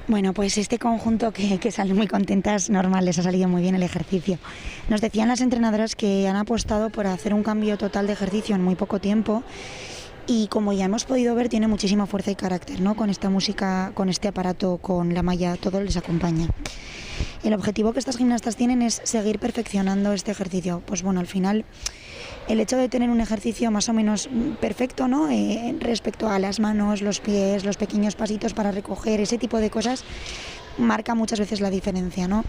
Bueno, pues este conjunto que salen muy contentas, normal, les ha salido muy bien el ejercicio. Nos decían las entrenadoras que han apostado por hacer un cambio total de ejercicio en muy poco tiempo y como ya hemos podido ver tiene muchísima fuerza y carácter, ¿no? Con esta música, con este aparato, con la malla, todo les acompaña. El objetivo que estas gimnastas tienen es seguir perfeccionando este ejercicio. Pues bueno, al final el hecho de tener un ejercicio más o menos perfecto, ¿no? Respecto a las manos, los pies, los pequeños pasitos para recoger, ese tipo de cosas, marca muchas veces la diferencia, ¿no?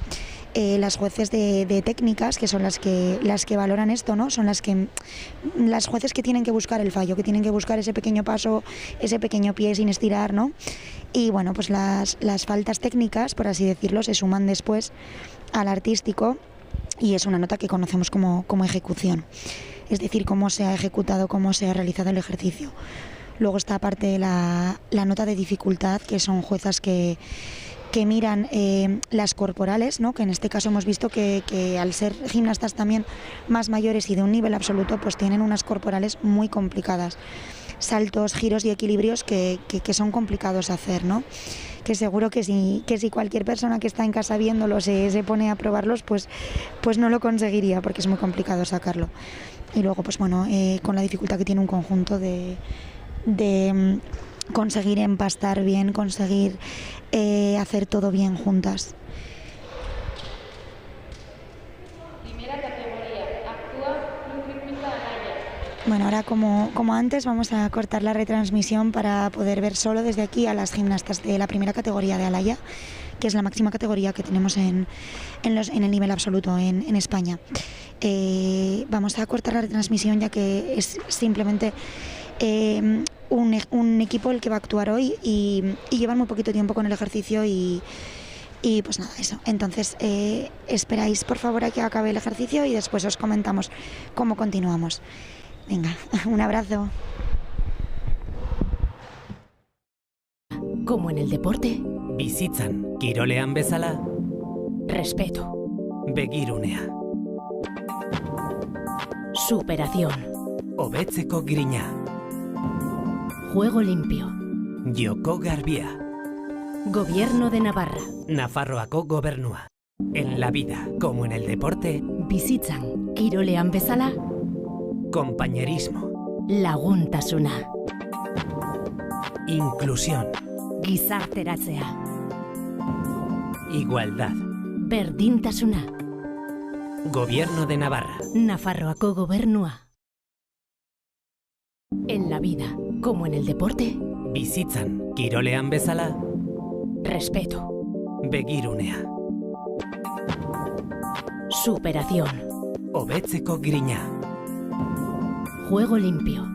Las jueces de técnicas, que son las que valoran esto, ¿no? Son las jueces que tienen que buscar el fallo, que tienen que buscar ese pequeño paso, ese pequeño pie sin estirar, ¿no? Y bueno, pues las faltas técnicas, por así decirlo, se suman después al artístico y es una nota que conocemos como ejecución. Es decir, cómo se ha ejecutado, cómo se ha realizado el ejercicio. Luego está aparte la nota de dificultad, que son juezas que miran las corporales, ¿no? Que en este caso hemos visto que al ser gimnastas también más mayores y de un nivel absoluto, pues tienen unas corporales muy complicadas. Saltos, giros y equilibrios que son complicados hacer, ¿no? Que seguro que si cualquier persona que está en casa viéndolo se pone a probarlos, pues no lo conseguiría porque es muy complicado sacarlo. Y luego, pues bueno, con la dificultad que tiene un conjunto de conseguir empastar bien, conseguir hacer todo bien juntas. Primera categoría. Actúa Club Rítmica Alaya. Bueno, ahora como antes vamos a cortar la retransmisión para poder ver solo desde aquí a las gimnastas de la primera categoría de Alaya, que es la máxima categoría que tenemos en el nivel absoluto en España. Vamos a cortar la retransmisión ya que es simplemente un equipo el que va a actuar hoy y llevan muy poquito tiempo con el ejercicio y pues nada, eso. Entonces esperáis por favor a que acabe el ejercicio y después os comentamos cómo continuamos. Venga, un abrazo. Como en el deporte, Bizitzan, kirolean bezala, respeto, begirunea. superación, Hobetzeko grina, juego limpio, joko garbia, gobierno de Navarra, Nafarroako gobernua. En la vida, como en el deporte, bizitzan, kirolean bezala, compañerismo, laguntasuna, inclusión, gizarteratzea, igualdad. berdintasuna, Gobierno de Navarra. Nafarroako gobernua. En la vida, como en el deporte, Bizitzan, kirolean bezala, respeto, begirunea. superación, Hobetzeko grina, juego limpio,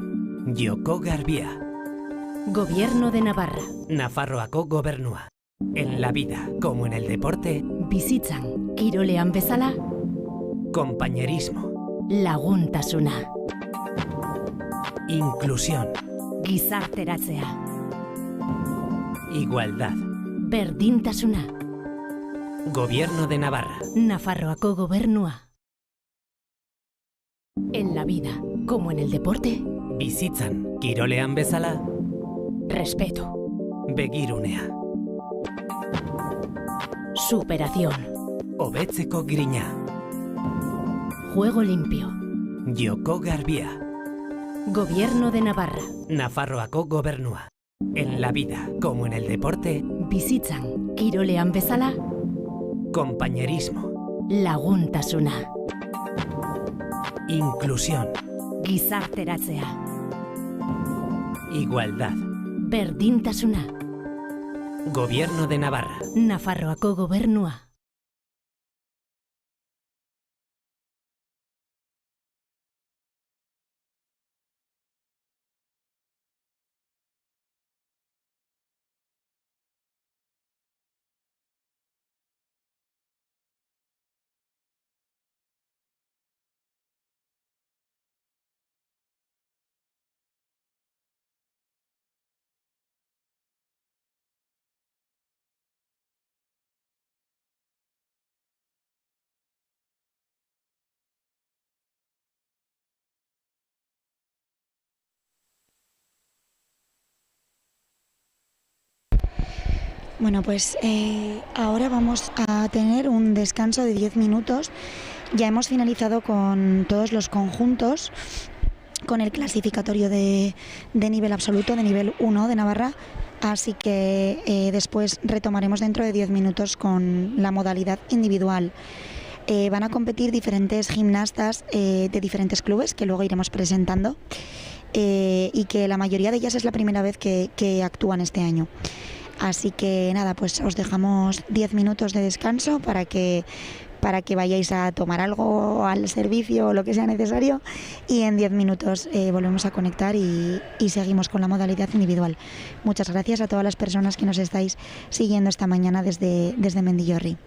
joko garbia, gobierno de Navarra, Nafarroako gobernua. En la vida, como en el deporte, bizitzan, kirolean bezala, compañerismo, laguntasuna, inclusión, gizarteratzea, igualdad. berdintasuna, Gobierno de Navarra. Nafarroako gobernua. En la vida, como en el deporte, Bizitzan, kirolean bezala, respeto, begirunea. superación, Hobetzeko grina, juego limpio, joko garbia, gobierno de Navarra, Nafarroako gobernua. En la vida, como en el deporte, bizitzan, kirolean bezala, compañerismo, laguntasuna, inclusión, gizarteratzea, igualdad. berdintasuna, Gobierno de Navarra. Nafarroako gobernua. Bueno, pues ahora vamos a tener un descanso de 10 minutos. Ya hemos finalizado con todos los conjuntos, con el clasificatorio de nivel absoluto, de nivel 1 de Navarra. Así que después retomaremos dentro de 10 minutos con la modalidad individual. Van a competir diferentes gimnastas de diferentes clubes que luego iremos presentando y que la mayoría de ellas es la primera vez que actúan este año. Así que nada, pues os dejamos 10 minutos de descanso para que vayáis a tomar algo al servicio o lo que sea necesario, y en 10 minutos volvemos a conectar y seguimos con la modalidad individual. Muchas gracias a todas las personas que nos estáis siguiendo esta mañana desde Mendillorri.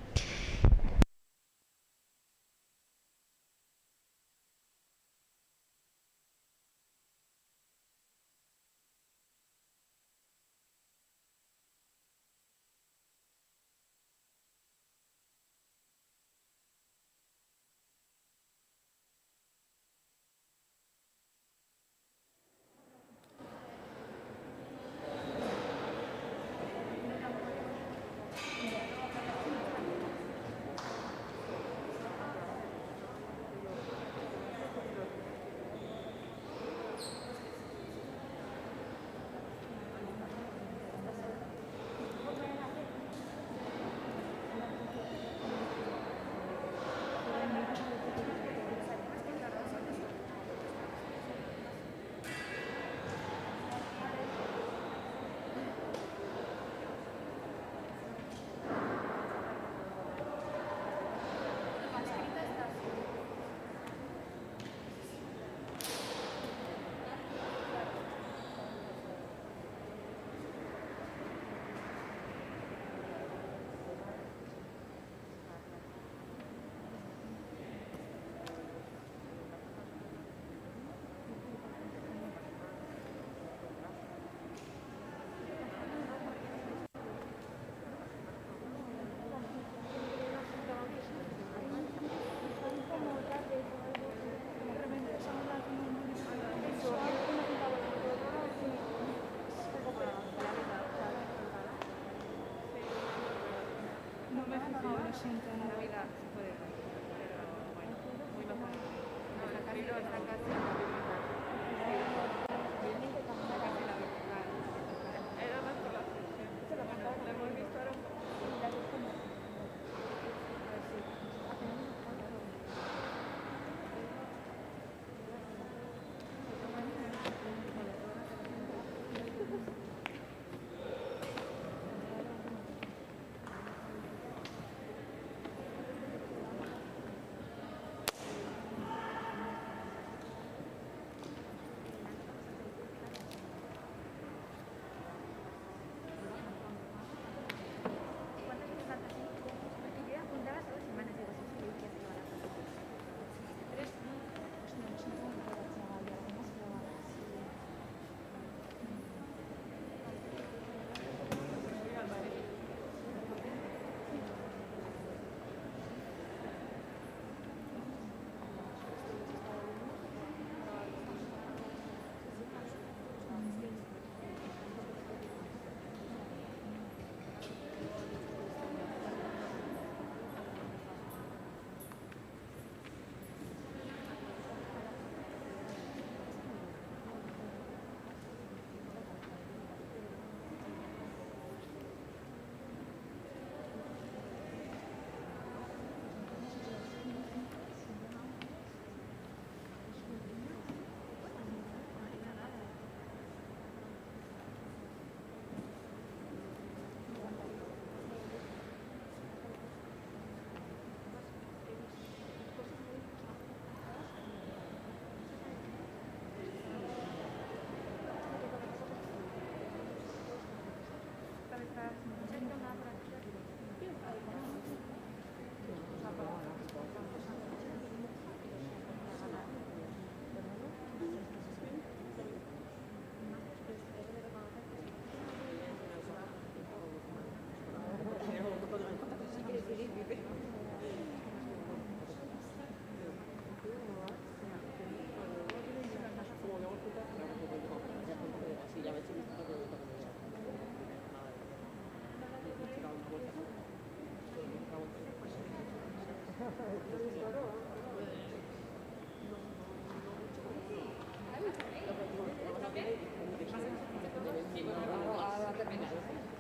Ahora terminar.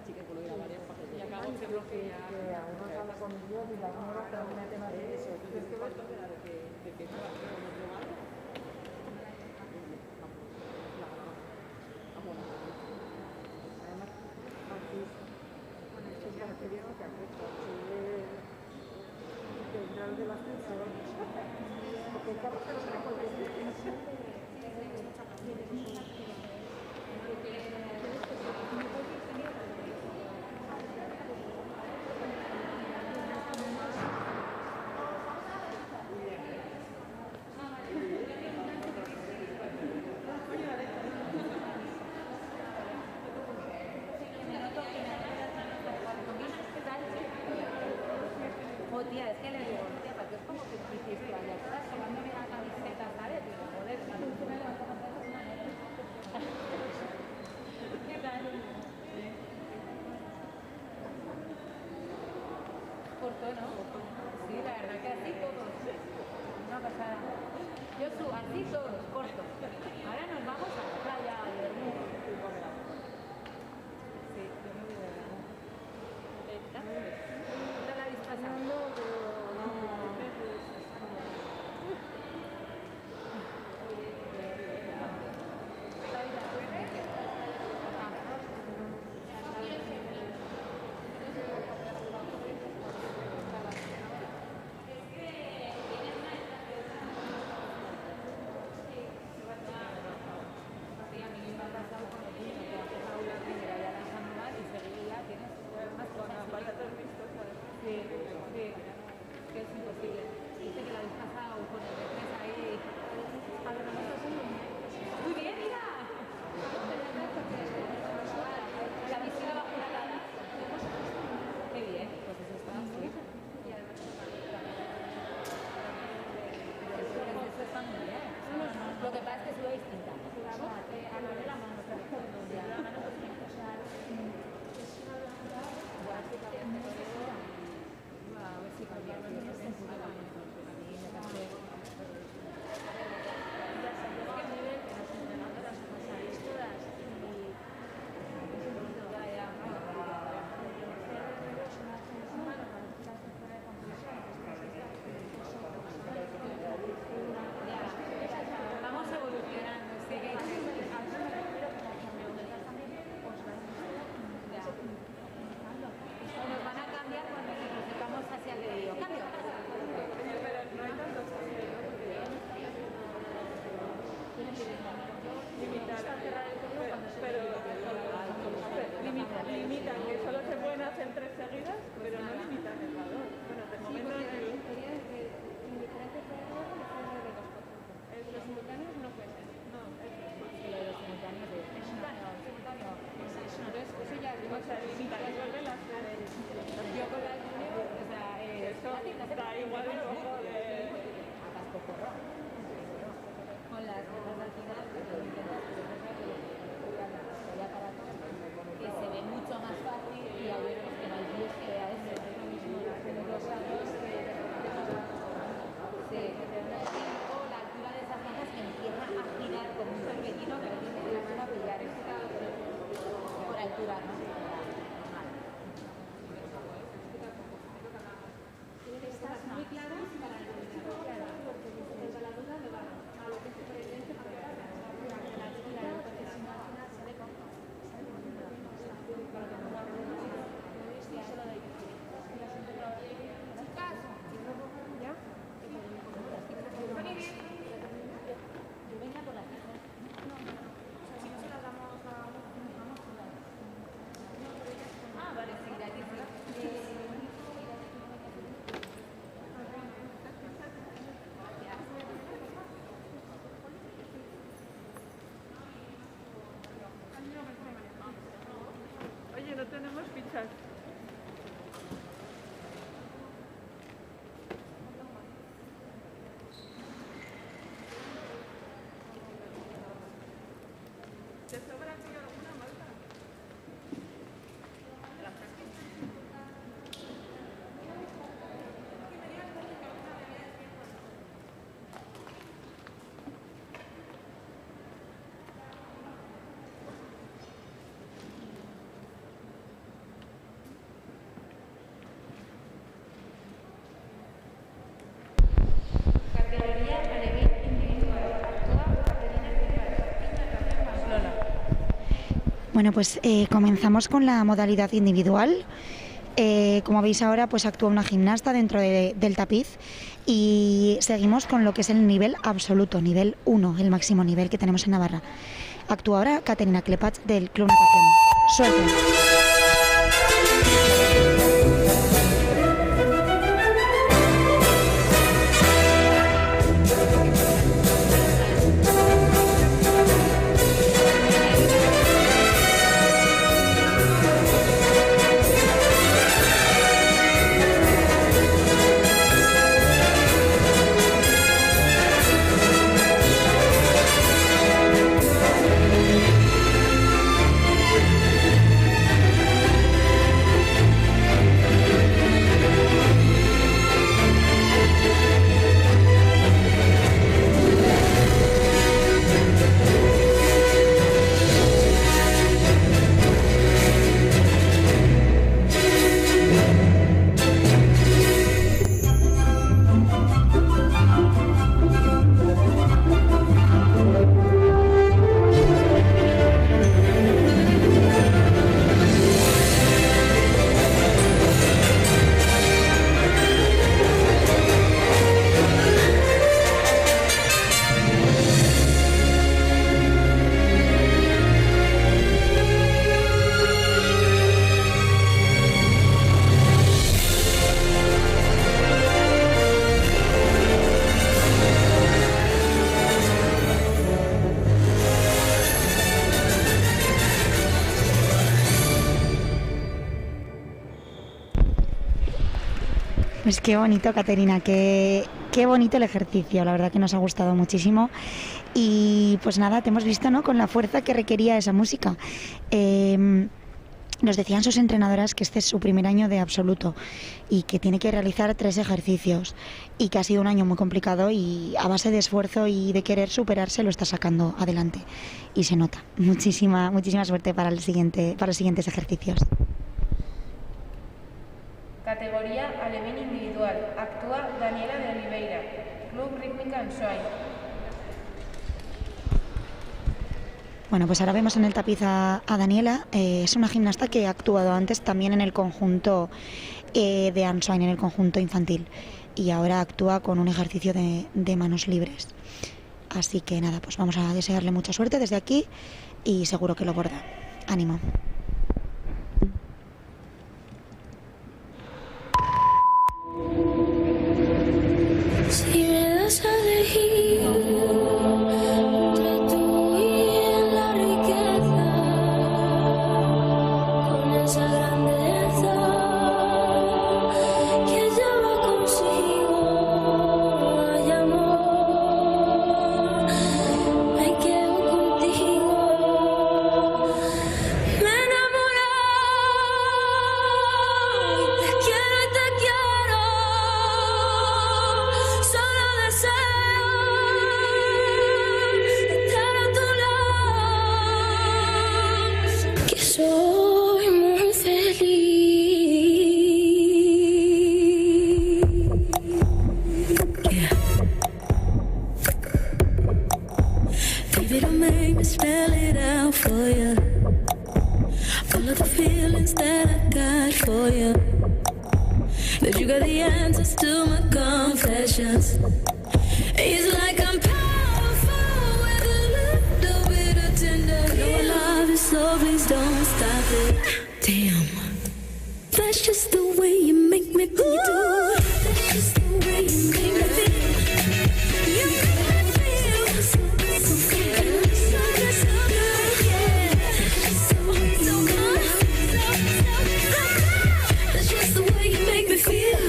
Sí que puedo grabar y acabo de bloquear. Que a uno habla con Dios y la nueva termina el tema de eso. Entonces, ¿qué ves? De que no además, aquí con el chico que vieron que afecta central de las personas. Porque el carro se lo saca cualquier Oh, tía, es que le digo, tía, porque es como que hiciste allá atrás, tomándome la camiseta, ¿sabes? Digo, joder, ¿qué tal? Corto, ¿no? Sí, la verdad que así todos. Una pasada. Yo subo así todos, corto. Ahora nos vamos a la playa a dormir. Sí, yo me voy a ver. ¿No la habéis pasado? No, pero no. Sí, a mí me ha pasado con el niño. Bueno, pues comenzamos con la modalidad individual. Como veis ahora, pues actúa una gimnasta dentro del tapiz y seguimos con lo que es el nivel absoluto, nivel 1, el máximo nivel que tenemos en Navarra. Actúa ahora Caterina Klepach del Club Natación. Suerte. Pues qué bonito, Caterina, qué bonito el ejercicio, la verdad que nos ha gustado muchísimo y pues nada, te hemos visto, ¿no?, con la fuerza que requería esa música. Nos decían sus entrenadoras que este es su primer año de absoluto y que tiene que realizar 3 ejercicios y que ha sido un año muy complicado y a base de esfuerzo y de querer superarse lo está sacando adelante y se nota. Muchísima suerte para los siguientes ejercicios. Categoría Alevín individual. Actúa Daniela de Oliveira, Club Rítmica Ansoain. Bueno, pues ahora vemos en el tapiz a Daniela. Es una gimnasta que ha actuado antes también en el conjunto de Ansoain, en el conjunto infantil. Y ahora actúa con un ejercicio de manos libres. Así que nada, pues vamos a desearle mucha suerte desde aquí y seguro que lo borda. Ánimo. Si me das a elegir entre tú y la riqueza, con esa grandeza que lleva consigo, hay amor, me quedo contigo, me enamoré, te quiero, solo deseo estar a tu lado, que soy muy feliz. Yeah. Baby, don't make me spell it out for you. All of the feelings that I got for you. That you got the answers to my confessions. It's like I'm powerful with a little bit of tender. You know I love you, so please don't stop it. Damn, that's just the way you make me feel. That's just the way you make me feel. You make me feel so good, so good, so good, so good, yeah. So good, so good. That's just the way you make me feel.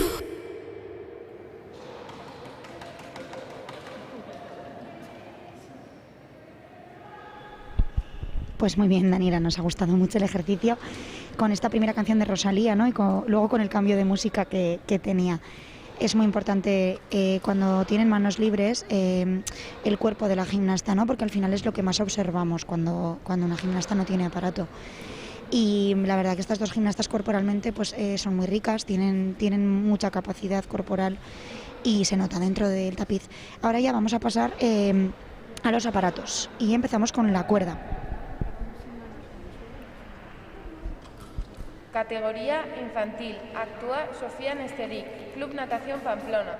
Pues muy bien, Daniela, nos ha gustado mucho el ejercicio con esta primera canción de Rosalía, ¿no? Y luego con el cambio de música que tenía. Es muy importante cuando tienen manos libres el cuerpo de la gimnasta, ¿no? Porque al final es lo que más observamos cuando una gimnasta no tiene aparato. Y la verdad que estas dos gimnastas corporalmente pues son muy ricas, tienen mucha capacidad corporal y se nota dentro del tapiz. Ahora ya vamos a pasar a los aparatos y empezamos con la cuerda. Categoría infantil. Actúa Sofía Nesteric, Club Natación Pamplona.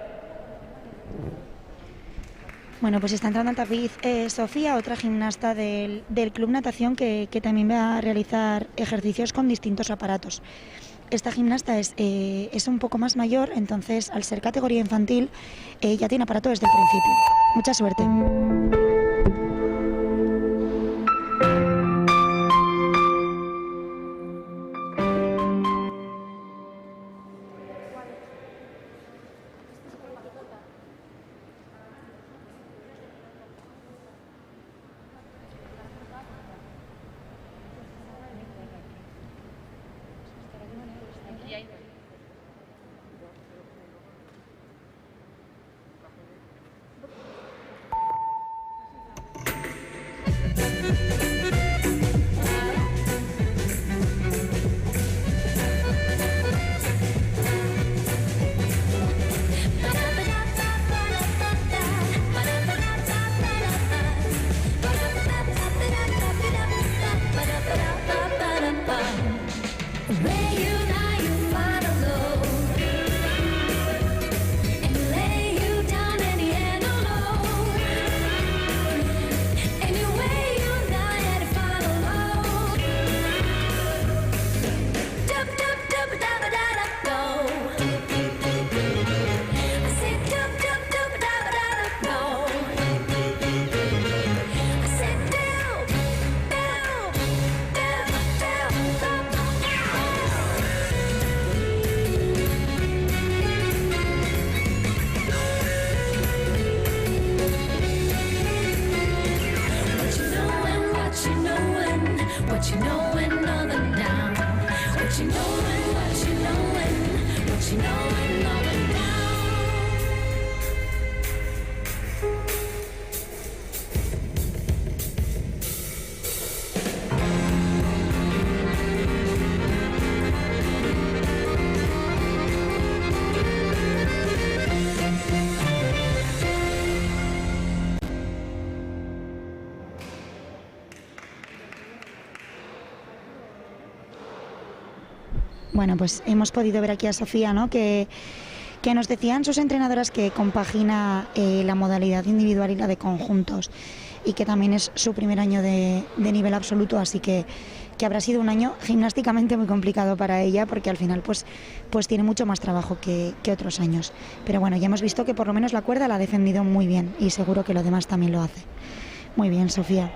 Bueno, pues está entrando al tapiz Sofía, otra gimnasta del Club Natación que también va a realizar ejercicios con distintos aparatos. Esta gimnasta es un poco más mayor, entonces al ser categoría infantil ya tiene aparato desde el principio. Mucha suerte. Bueno, pues hemos podido ver aquí a Sofía, ¿no? Que nos decían sus entrenadoras que compagina la modalidad individual y la de conjuntos, y que también es su primer año de nivel absoluto, así que habrá sido un año gimnásticamente muy complicado para ella, porque al final pues tiene mucho más trabajo que otros años. Pero bueno, ya hemos visto que por lo menos la cuerda la ha defendido muy bien, y seguro que lo demás también lo hace. Muy bien, Sofía.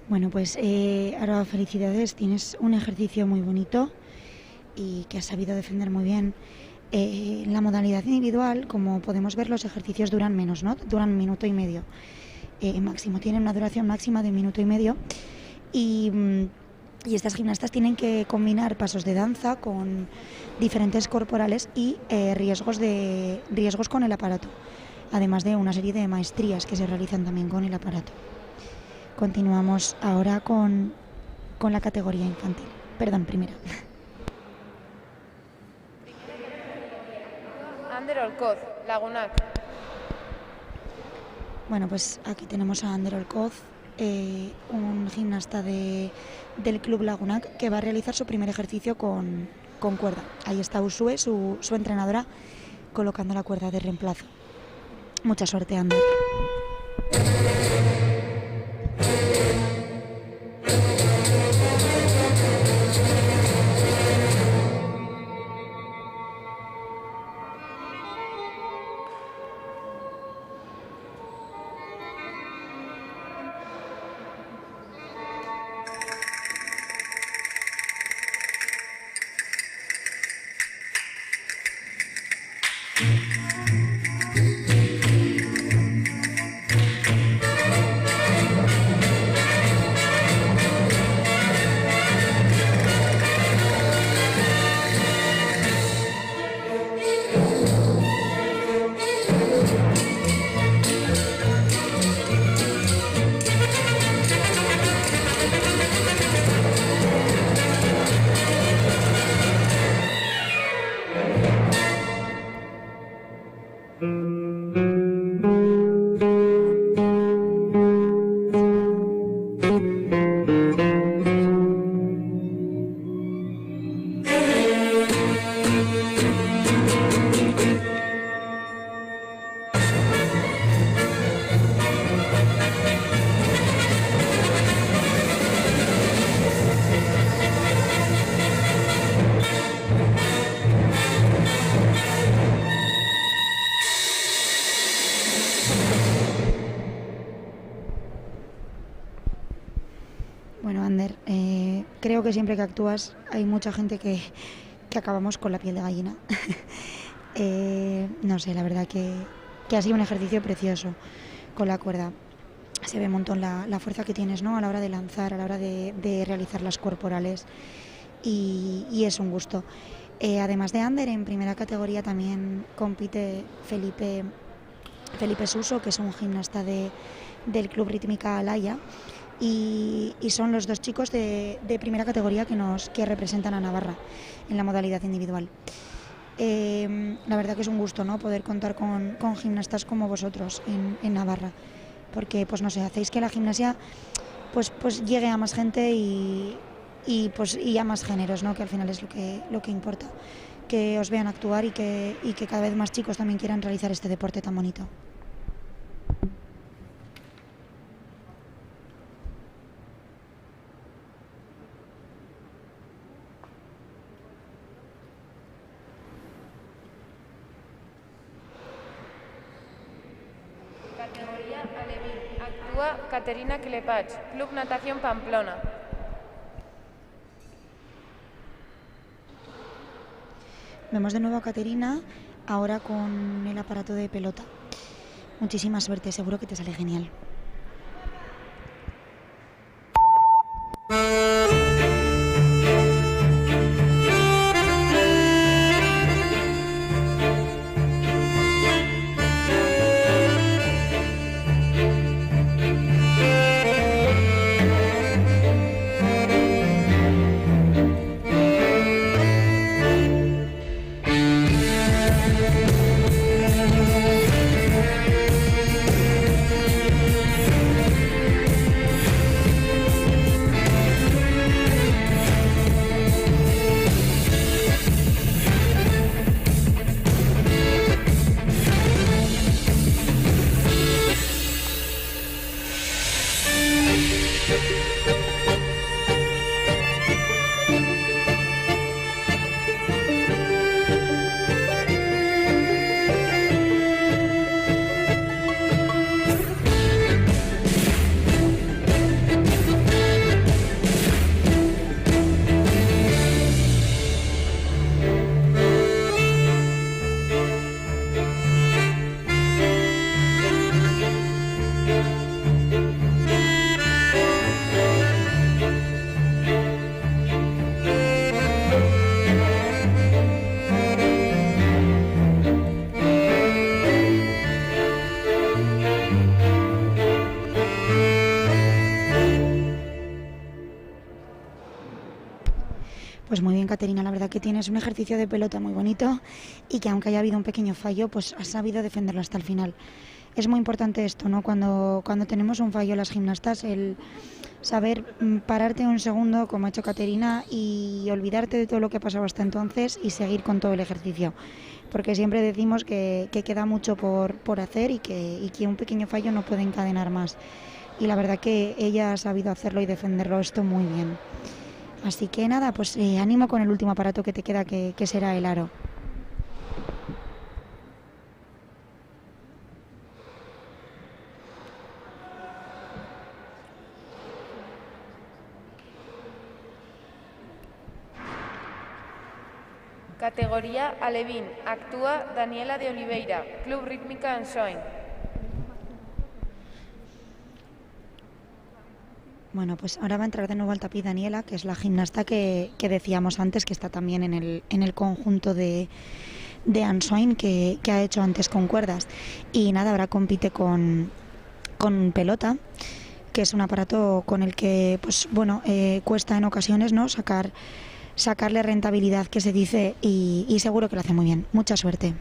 Bueno, pues Aroa, felicidades, tienes un ejercicio muy bonito y que has sabido defender muy bien. En la modalidad individual, como podemos ver, los ejercicios duran menos, ¿no? Duran 1 minuto y medio máximo, tienen una duración máxima de 1 minuto y medio y estas gimnastas tienen que combinar pasos de danza con diferentes corporales y riesgos con el aparato, además de una serie de maestrías que se realizan también con el aparato. Continuamos ahora con la categoría infantil. Perdón, primera. Ander Olcoz, Lagunac. Bueno, pues aquí tenemos a Ander Olcoz, un gimnasta del Club Lagunac que va a realizar su primer ejercicio con cuerda. Ahí está Usue, su entrenadora, colocando la cuerda de reemplazo. Mucha suerte, Ander. Bueno, Ander, creo que siempre que actúas hay mucha gente que acabamos con la piel de gallina. No sé, la verdad que ha sido un ejercicio precioso con la cuerda. Se ve un montón la fuerza que tienes, ¿no? A la hora de lanzar, a la hora de realizar las corporales y es un gusto. Además de Ander, en primera categoría también compite Felipe Suso, que es un gimnasta del Club Rítmica Alaya. Y son los 2 chicos de primera categoría que representan a Navarra en la modalidad individual. La verdad que es un gusto, ¿no? Poder contar con gimnastas como vosotros en Navarra, porque pues no sé, hacéis que la gimnasia pues llegue a más gente y a más géneros, ¿no? Que al final es lo que importa, que os vean actuar y que cada vez más chicos también quieran realizar este deporte tan bonito. Categoría alevín. Actúa Caterina Clepach, Club Natación Pamplona. Vemos de nuevo a Caterina, ahora con el aparato de pelota. Muchísima suerte, seguro que te sale genial. Pues muy bien, Caterina, la verdad que tienes un ejercicio de pelota muy bonito y que aunque haya habido un pequeño fallo, pues has sabido defenderlo hasta el final. Es muy importante esto, ¿no? Cuando tenemos un fallo las gimnastas, el saber pararte un segundo, como ha hecho Caterina, y olvidarte de todo lo que ha pasado hasta entonces y seguir con todo el ejercicio. Porque siempre decimos que queda mucho por hacer y que un pequeño fallo no puede encadenar más. Y la verdad que ella ha sabido hacerlo y defenderlo esto muy bien. Así que nada, pues ánimo con el último aparato que te queda, que será el aro. Categoría alevín. Actúa Daniela de Oliveira, Club Rítmica Ansoin. Bueno, pues ahora va a entrar de nuevo al tapiz Daniela, que es la gimnasta que decíamos antes, que está también en el conjunto de Ansoin que ha hecho antes con cuerdas. Y nada, ahora compite con pelota, que es un aparato con el que, pues bueno, cuesta en ocasiones, ¿no?, sacarle rentabilidad, que se dice, y seguro que lo hace muy bien. Mucha suerte.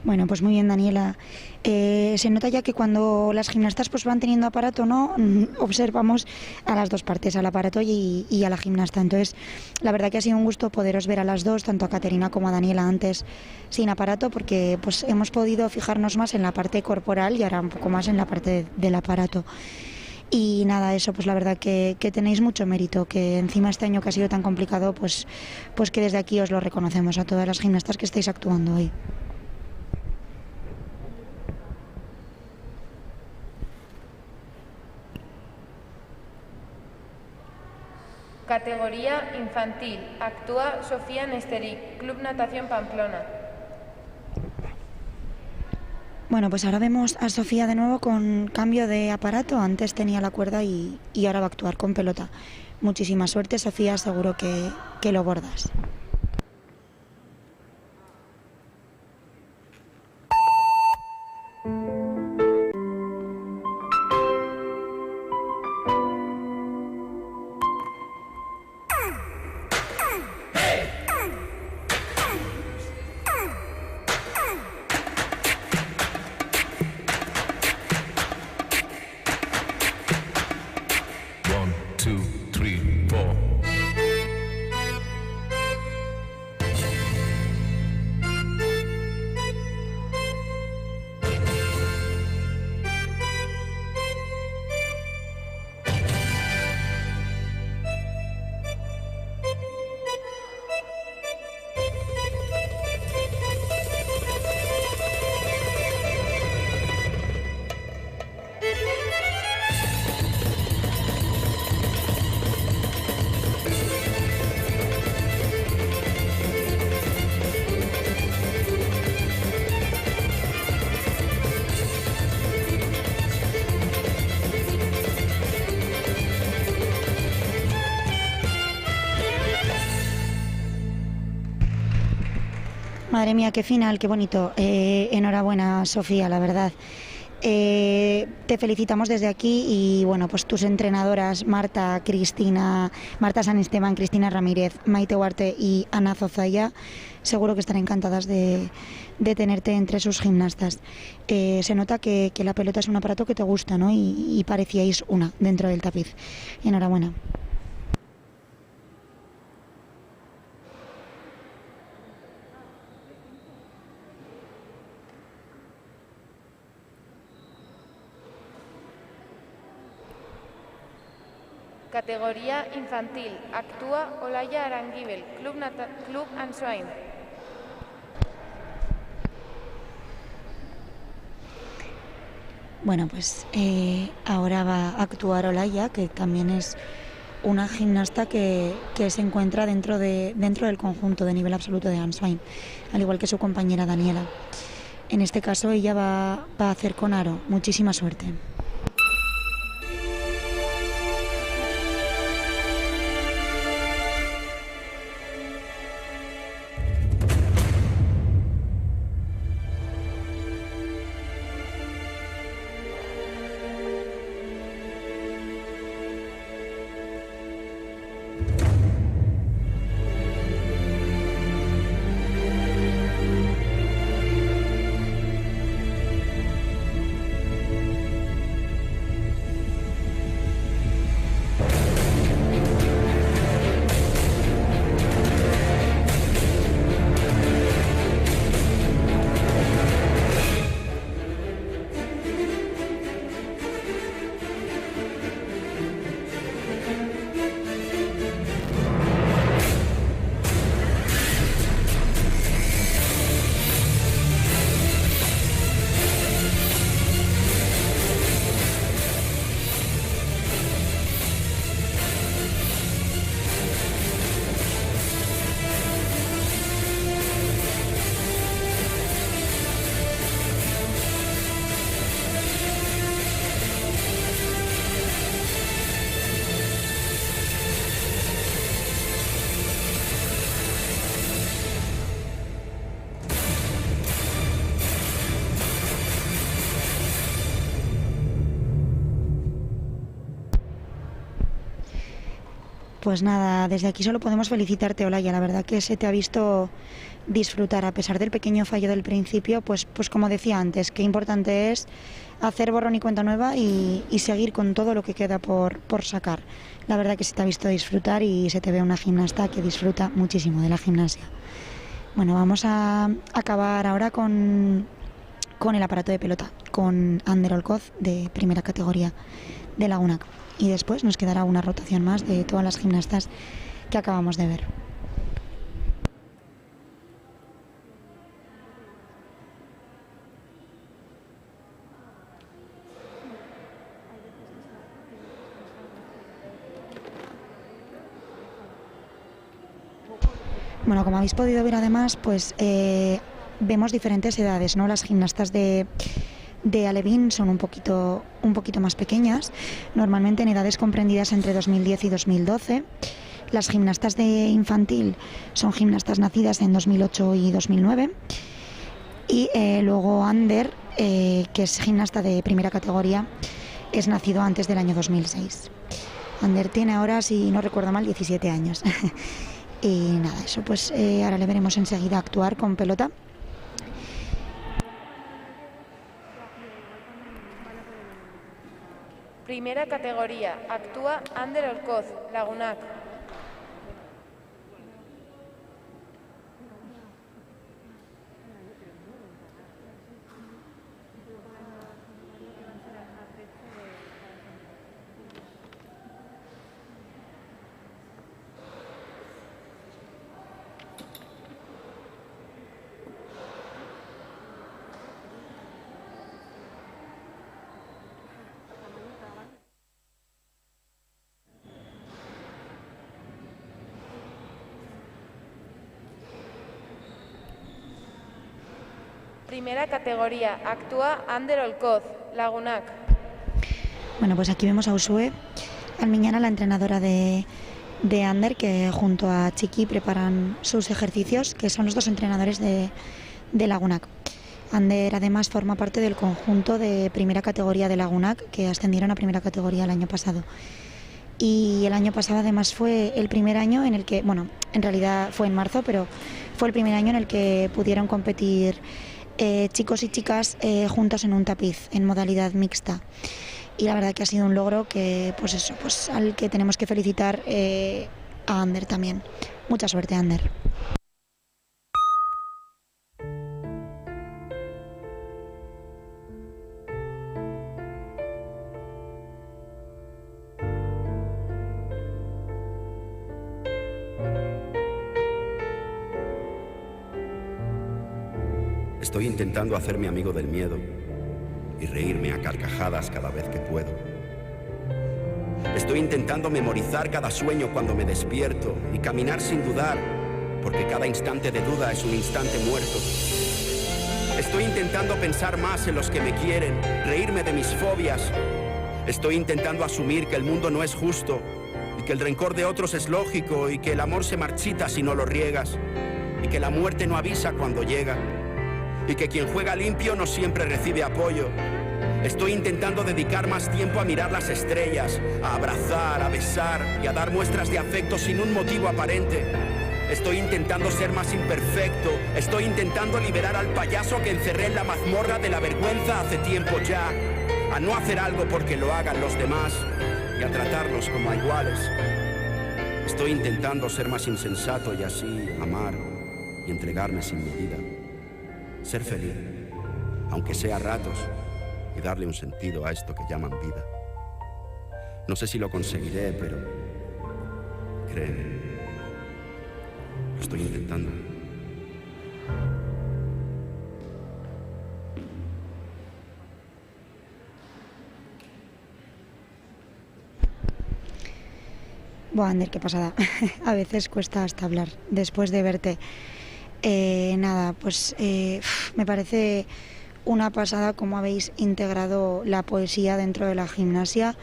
Bueno, pues muy bien, Daniela. Se nota ya que cuando las gimnastas pues van teniendo aparato, ¿no?, observamos a las dos partes, al aparato y a la gimnasta. Entonces, la verdad que ha sido un gusto poderos ver a las dos, tanto a Caterina como a Daniela antes sin aparato, porque pues hemos podido fijarnos más en la parte corporal y ahora un poco más en la parte del aparato. Y nada, eso, pues la verdad que tenéis mucho mérito, que encima este año que ha sido tan complicado, pues que desde aquí os lo reconocemos a todas las gimnastas que estáis actuando hoy. Categoría infantil. Actúa Sofía Nesteric, Club Natación Pamplona. Bueno, pues ahora vemos a Sofía de nuevo con cambio de aparato. Antes tenía la cuerda y ahora va a actuar con pelota. Muchísima suerte, Sofía, seguro que lo bordas. Madre mía, qué final, qué bonito. Enhorabuena, Sofía, la verdad. Te felicitamos desde aquí y bueno, pues tus entrenadoras Marta San Esteban, Cristina Ramírez, Maite Huarte y Ana Zozaya seguro que están encantadas de tenerte entre sus gimnastas. Se nota que la pelota es un aparato que te gusta, ¿no? Y parecíais una dentro del tapiz. Enhorabuena. Categoría infantil. Actúa Olaya Aranguibel, Club Ansoain. Bueno, pues ahora va a actuar Olaya, que también es una gimnasta que se encuentra dentro del conjunto de nivel absoluto de Ansoain, al igual que su compañera Daniela. En este caso ella va a hacer con aro. Muchísima suerte. Pues nada, desde aquí solo podemos felicitarte, Olaya. La verdad que se te ha visto disfrutar a pesar del pequeño fallo del principio, pues como decía antes, qué importante es hacer borrón y cuenta nueva y seguir con todo lo que queda por sacar. La verdad que se te ha visto disfrutar y se te ve una gimnasta que disfruta muchísimo de la gimnasia. Bueno, vamos a acabar ahora con el aparato de pelota, con Ander Olcoz de primera categoría de Lagunac. Y después nos quedará una rotación más de todas las gimnastas que acabamos de ver. Bueno, como habéis podido ver además, pues vemos diferentes edades, ¿no? Las gimnastas de alevín son un poquito más pequeñas, normalmente en edades comprendidas entre 2010 y 2012. Las gimnastas de infantil son gimnastas nacidas en 2008 y 2009. Y luego Ander, que es gimnasta de primera categoría, es nacido antes del año 2006. Ander tiene ahora, si no recuerdo mal, 17 años. Y nada, eso pues ahora le veremos enseguida actuar con pelota. Primera categoría. Actúa Ander Olcoz, Lagunac. Primera categoría. Actúa Ander Olcoz, Lagunac. Bueno, pues aquí vemos a Usue Almiñana, la entrenadora de de Ander, que junto a Chiqui preparan sus ejercicios, que son los dos entrenadores de Lagunac. Ander además forma parte del conjunto de primera categoría de Lagunac, que ascendieron a primera categoría el año pasado. Y el año pasado además fue el primer año en el que, bueno, en realidad fue en marzo, pero fue el primer año en el que pudieron competir chicos y chicas juntos en un tapiz, en modalidad mixta. Y la verdad que ha sido un logro que, pues eso, pues al que tenemos que felicitar a Ander también. Mucha suerte, Ander. Estoy intentando hacerme amigo del miedo y reírme a carcajadas cada vez que puedo. Estoy intentando memorizar cada sueño cuando me despierto y caminar sin dudar, porque cada instante de duda es un instante muerto. Estoy intentando pensar más en los que me quieren, reírme de mis fobias. Estoy intentando asumir que el mundo no es justo y que el rencor de otros es lógico y que el amor se marchita si no lo riegas y que la muerte no avisa cuando llega. Y que quien juega limpio no siempre recibe apoyo. Estoy intentando dedicar más tiempo a mirar las estrellas, a abrazar, a besar y a dar muestras de afecto sin un motivo aparente. Estoy intentando ser más imperfecto. Estoy intentando liberar al payaso que encerré en la mazmorra de la vergüenza hace tiempo ya. A no hacer algo porque lo hagan los demás y a tratarlos como a iguales. Estoy intentando ser más insensato y así amar y entregarme sin medida. Ser feliz, aunque sea a ratos, y darle un sentido a esto que llaman vida. No sé si lo conseguiré, pero créeme, lo estoy intentando. Buah, Ander, qué pasada. A veces cuesta hasta hablar después de verte. Nada, pues me parece una pasada cómo habéis integrado la poesía dentro de la gimnasia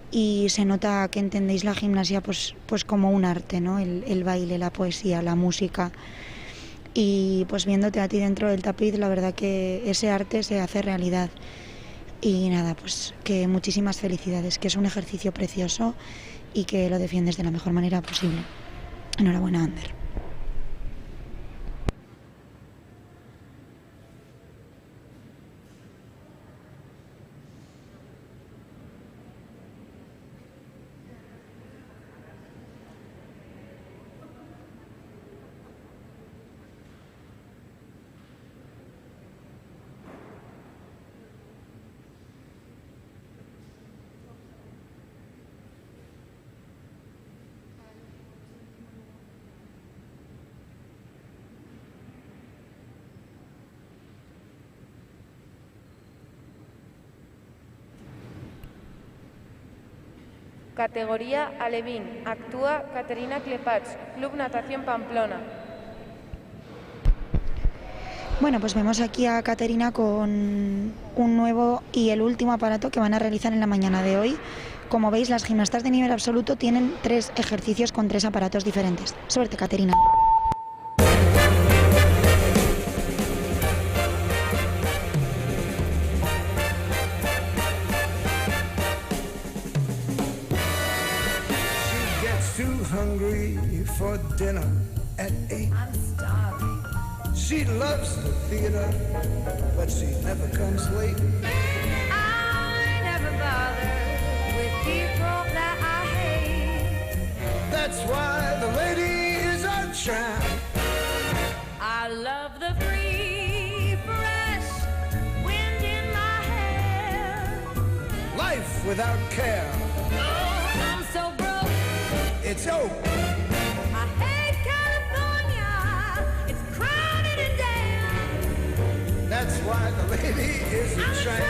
y se nota que entendéis la gimnasia pues como un arte, ¿no? El baile, la poesía, la música. Y pues viéndote a ti dentro del tapiz, la verdad que ese arte se hace realidad. Y nada, pues que muchísimas felicidades, que es un ejercicio precioso y que lo defiendes de la mejor manera posible. Enhorabuena, Ander. Categoría Alevín. Actúa Caterina Clepats, Club Natación Pamplona. Bueno, pues vemos aquí a Caterina con un nuevo y el último aparato que van a realizar en la mañana de hoy. Como veis, las gimnastas de nivel absoluto tienen 3 ejercicios con 3 aparatos diferentes. Suerte, Caterina. Hungry for dinner at 8. I'm starving. She loves the theater, but she never comes late. I never bother with people that I hate. That's why the lady is a tramp. I love the free, fresh wind in my hair. Life without care. Oh, I'm so broke. It's over. I hate California. It's crowded and damn. That's why the lady is a tramp.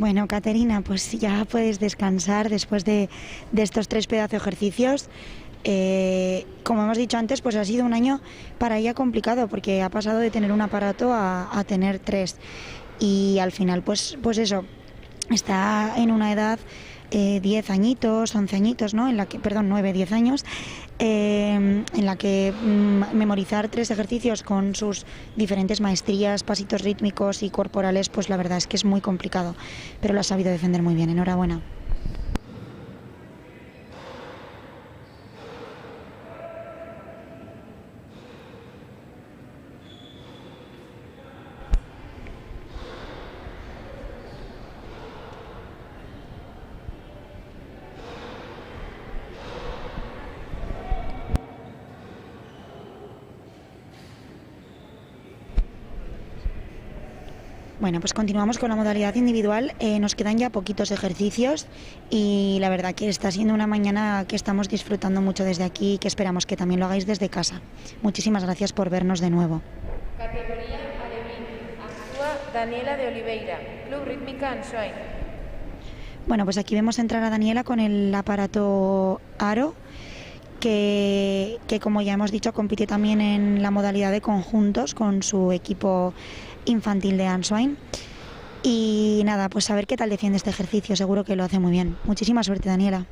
Bueno, Caterina, pues ya puedes descansar después de estos 3 pedazos de ejercicios. Como hemos dicho antes, pues ha sido un año para ella complicado porque ha pasado de tener un aparato a tener 3. Y al final, pues eso, está en una edad 10 añitos, 11 añitos, ¿no? 9, 10 años, en la que memorizar 3 ejercicios con sus diferentes maestrías, pasitos rítmicos y corporales, pues la verdad es que es muy complicado, pero lo ha sabido defender muy bien. Enhorabuena. Bueno, pues continuamos con la modalidad individual. Nos quedan ya poquitos ejercicios y la verdad que está siendo una mañana que estamos disfrutando mucho desde aquí y que esperamos que también lo hagáis desde casa. Muchísimas gracias por vernos de nuevo. Categoría Alevín. Actúa Daniela de Oliveira, Club Rítmica Answine. Bueno, pues aquí vemos entrar a Daniela con el aparato Aro, que como ya hemos dicho compite también en la modalidad de conjuntos con su equipo infantil de Answine. Y nada, pues a ver qué tal defiende este ejercicio, seguro que lo hace muy bien. Muchísima suerte, Daniela.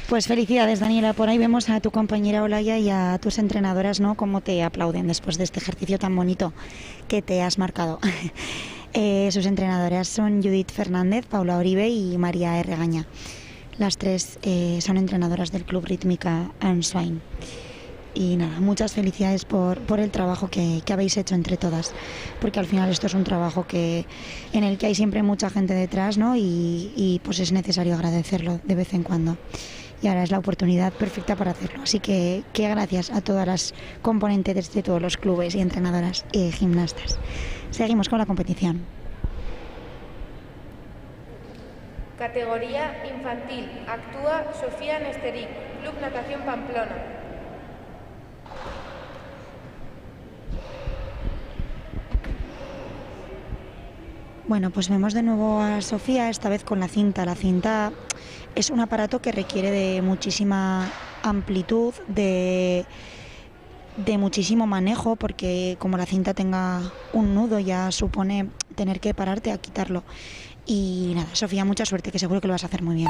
Pues felicidades, Daniela. Por ahí vemos a tu compañera Olaya y a tus entrenadoras, ¿no? Cómo te aplauden después de este ejercicio tan bonito que te has marcado. Sus entrenadoras son Judith Fernández, Paula Oribe y María R. Gaña. Las 3 son entrenadoras del Club Rítmica Answine. Y nada, muchas felicidades por el trabajo que habéis hecho entre todas, porque al final esto es un trabajo en el que hay siempre mucha gente detrás, ¿no? Y pues es necesario agradecerlo de vez en cuando. Y ahora es la oportunidad perfecta para hacerlo. Así que gracias a todas las componentes de todos los clubes y entrenadoras y gimnastas. Seguimos con la competición. Categoría infantil. Actúa Sofía Nesteric, Club Natación Pamplona. Bueno, pues vemos de nuevo a Sofía, esta vez con la cinta. La cinta es un aparato que requiere de muchísima amplitud, de muchísimo manejo, porque como la cinta tenga un nudo ya supone tener que pararte a quitarlo. Y nada, Sofía, mucha suerte, que seguro que lo vas a hacer muy bien.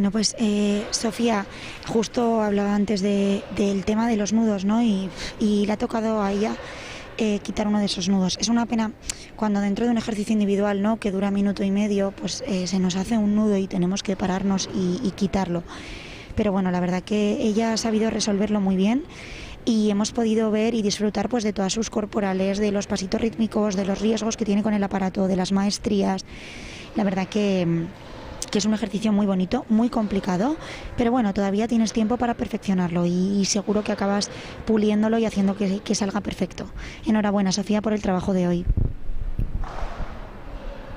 Bueno, pues Sofía justo hablaba antes del tema de los nudos, ¿no? Y le ha tocado a ella quitar uno de esos nudos. Es una pena cuando dentro de un ejercicio individual, ¿no?, que dura minuto y medio, pues se nos hace un nudo y tenemos que pararnos y quitarlo. Pero bueno, la verdad que ella ha sabido resolverlo muy bien y hemos podido ver y disfrutar pues de todas sus corporales, de los pasitos rítmicos, de los riesgos que tiene con el aparato, de las maestrías. La verdad que es un ejercicio muy bonito, muy complicado, pero bueno, todavía tienes tiempo para perfeccionarlo y seguro que acabas puliéndolo y haciendo que salga perfecto. Enhorabuena, Sofía, por el trabajo de hoy.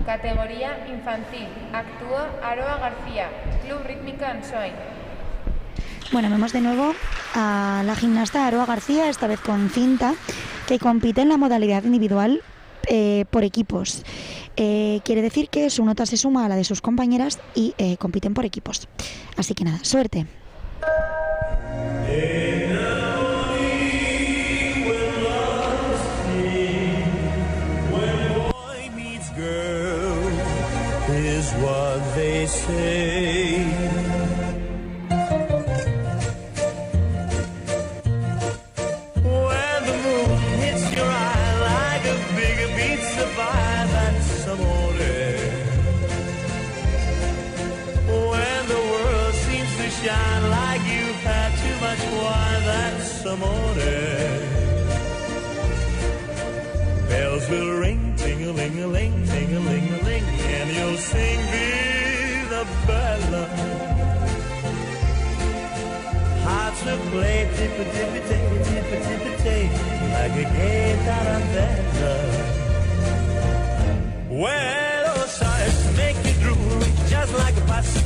Categoría infantil. Actúa Aroa García, Club Rítmica Ansoain. Bueno, vemos de nuevo a la gimnasta Aroa García, esta vez con cinta, que compite en la modalidad individual por equipos. Quiere decir que su nota se suma a la de sus compañeras y compiten por equipos. Así que nada, suerte. Shine like you've had too much wine, that's amore. Bells will ring, ting-a-ling-a-ling, ting-a-ling-a-ling, and you'll sing Viva Bella. Hearts will play tippa-tippa-tay, tippa-tippa-tay, like a gay tarantella. Well, those sights make you drool, just like a pasta.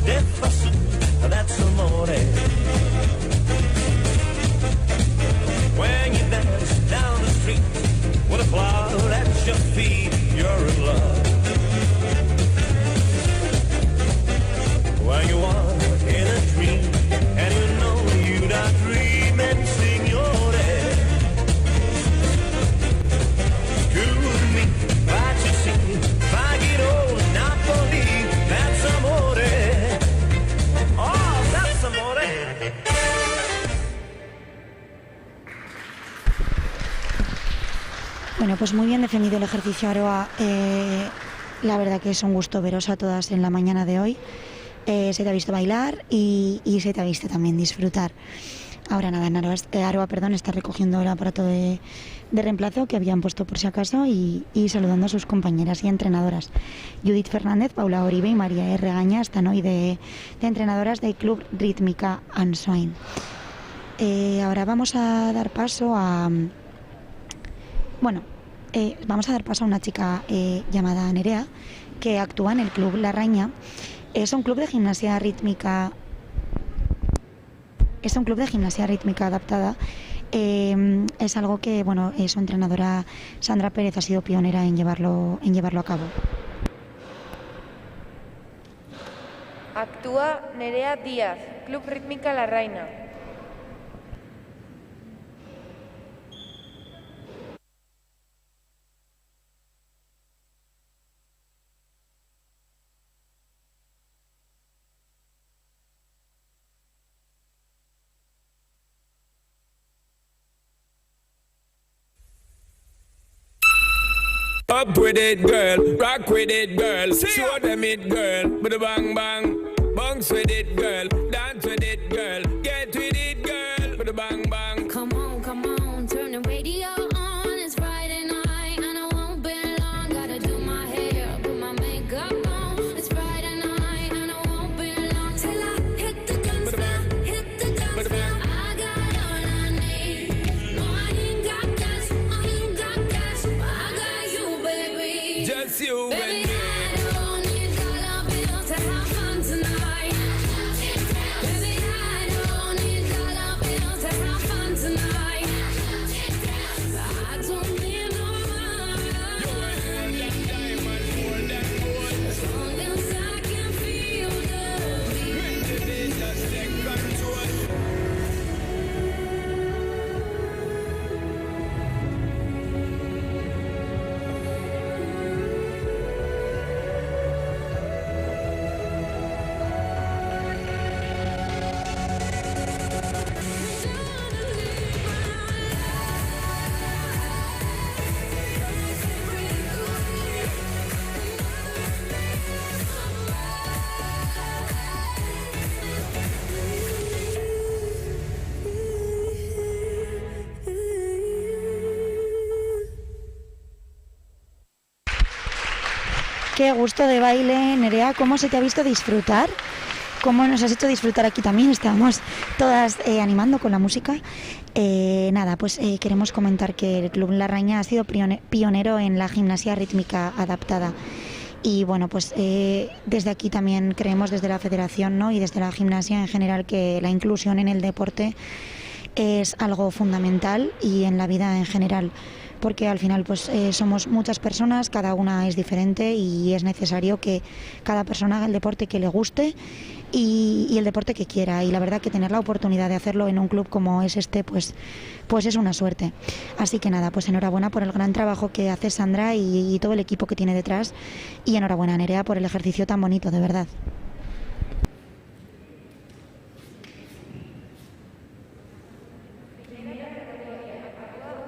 That's amore. When you dance down the street with a cloud at your feet, you're in love. When you walk in a dream and you know you're not dreaming, signore. Excuse me, but you see, Fagiro, Napoli, that's amore. Bueno, pues muy bien defendido el ejercicio, Aroa. La verdad que es un gusto veros a todas en la mañana de hoy. Se te ha visto bailar y se te ha visto también disfrutar. Ahora nada, Aroa, está recogiendo el aparato de reemplazo que habían puesto por si acaso y saludando a sus compañeras y entrenadoras. Judith Fernández, Paula Oribe y María R. Gaña están hoy de entrenadoras del Club Rítmica Ansoain. Ahora vamos a dar paso a... vamos a dar paso a una chica llamada Nerea, que actúa en el Club La Raña. Es un club de gimnasia rítmica. Es un club de gimnasia rítmica adaptada. Es algo que, su entrenadora Sandra Pérez ha sido pionera en llevarlo a cabo. Actúa Nerea Díaz, Club Rítmica La Reina. Up with it, girl. Rock with it, girl. Show them it, girl. With a bang bang. Bounce with it, girl. Dance with it, girl. Get with it, girl. With a bang bang. Come on, turn the radio on. It's Friday night and I won't be long. Gotta do my hair, put my makeup on. It's Friday night and I won't be long till I hit the dance floor, hit the dance floor. I got all I need. No, I ain't got cash, but I got you, baby. Just you and me. I don't need dollar bills to have fun tonight. Baby, I don't need dollar bills to have fun tonight. I don't need no money. As long as I can feel the beat. Just take control. Qué gusto de baile, Nerea. ¿Cómo se te ha visto disfrutar? ¿Cómo nos has hecho disfrutar aquí también? Estábamos todas animando con la música. Queremos comentar que el Club La Raña ha sido pionero en la gimnasia rítmica adaptada. Y bueno, pues desde aquí también creemos desde la Federación, ¿no? Y desde la gimnasia en general que la inclusión en el deporte es algo fundamental y en la vida en general, porque al final pues somos muchas personas, cada una es diferente y es necesario que cada persona haga el deporte que le guste y el deporte que quiera, y la verdad que tener la oportunidad de hacerlo en un club como es este pues es una suerte. Así que nada, pues enhorabuena por el gran trabajo que hace Sandra y todo el equipo que tiene detrás, y enhorabuena, Nerea, por el ejercicio tan bonito, de verdad.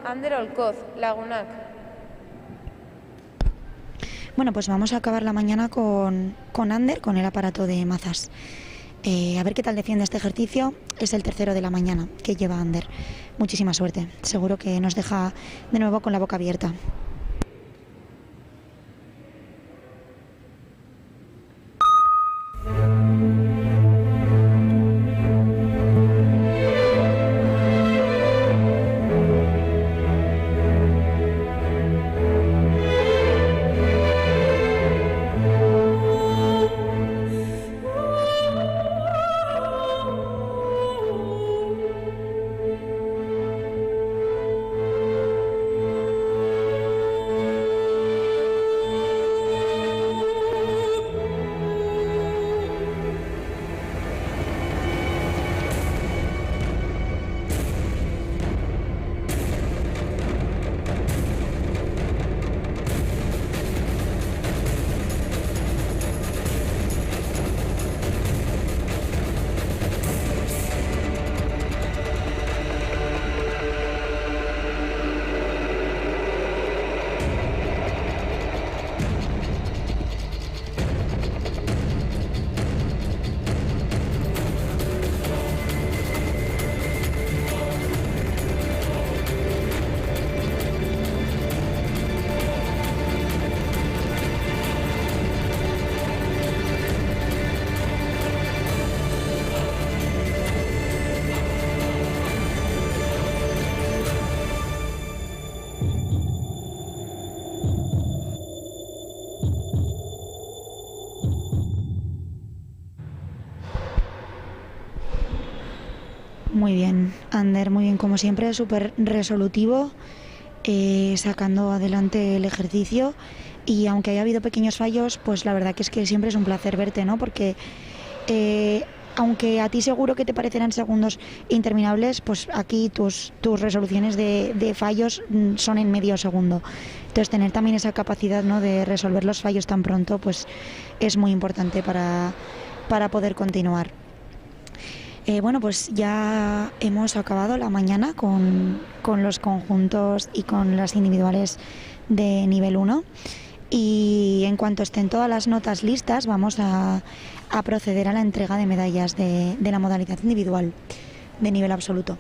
Ander Olcoz, Lagunac. Bueno, pues vamos a acabar la mañana con Ander, con el aparato de mazas. A ver qué tal defiende este ejercicio. Es el tercero de la mañana que lleva Ander. Muchísima suerte. Seguro que nos deja de nuevo con la boca abierta. Muy bien, Ander, muy bien como siempre, súper resolutivo, sacando adelante el ejercicio, y aunque haya habido pequeños fallos, pues la verdad que es que siempre es un placer verte, ¿no? Porque aunque a ti seguro que te parecerán segundos interminables, pues aquí tus resoluciones de fallos son en medio segundo. Entonces tener también esa capacidad, ¿no?, de resolver los fallos tan pronto, pues es muy importante para poder continuar. Bueno, pues ya hemos acabado la mañana con los conjuntos y con las individuales de nivel 1, y en cuanto estén todas las notas listas vamos a proceder a la entrega de medallas de la modalidad individual de nivel absoluto.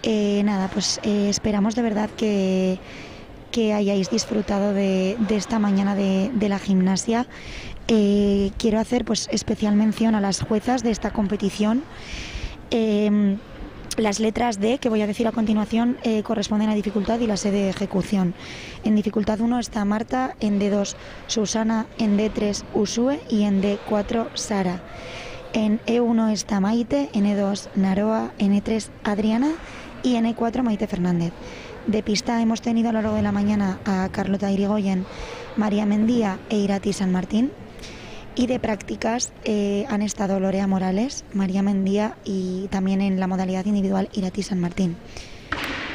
Esperamos de verdad que hayáis disfrutado de esta mañana de la gimnasia. Quiero hacer pues especial mención a las juezas de esta competición. Las letras D, que voy a decir a continuación, corresponden a dificultad y la sede de ejecución. En dificultad 1 está Marta, en D2 Susana, en D3 Usue y en D4 Sara. En E1 está Maite, en E2 Naroa, en E3 Adriana y en E4 Maite Fernández. De pista hemos tenido a lo largo de la mañana a Carlota Irigoyen, María Mendía e Irati San Martín. Y de prácticas han estado Lorea Morales, María Mendía y también en la modalidad individual Irati San Martín.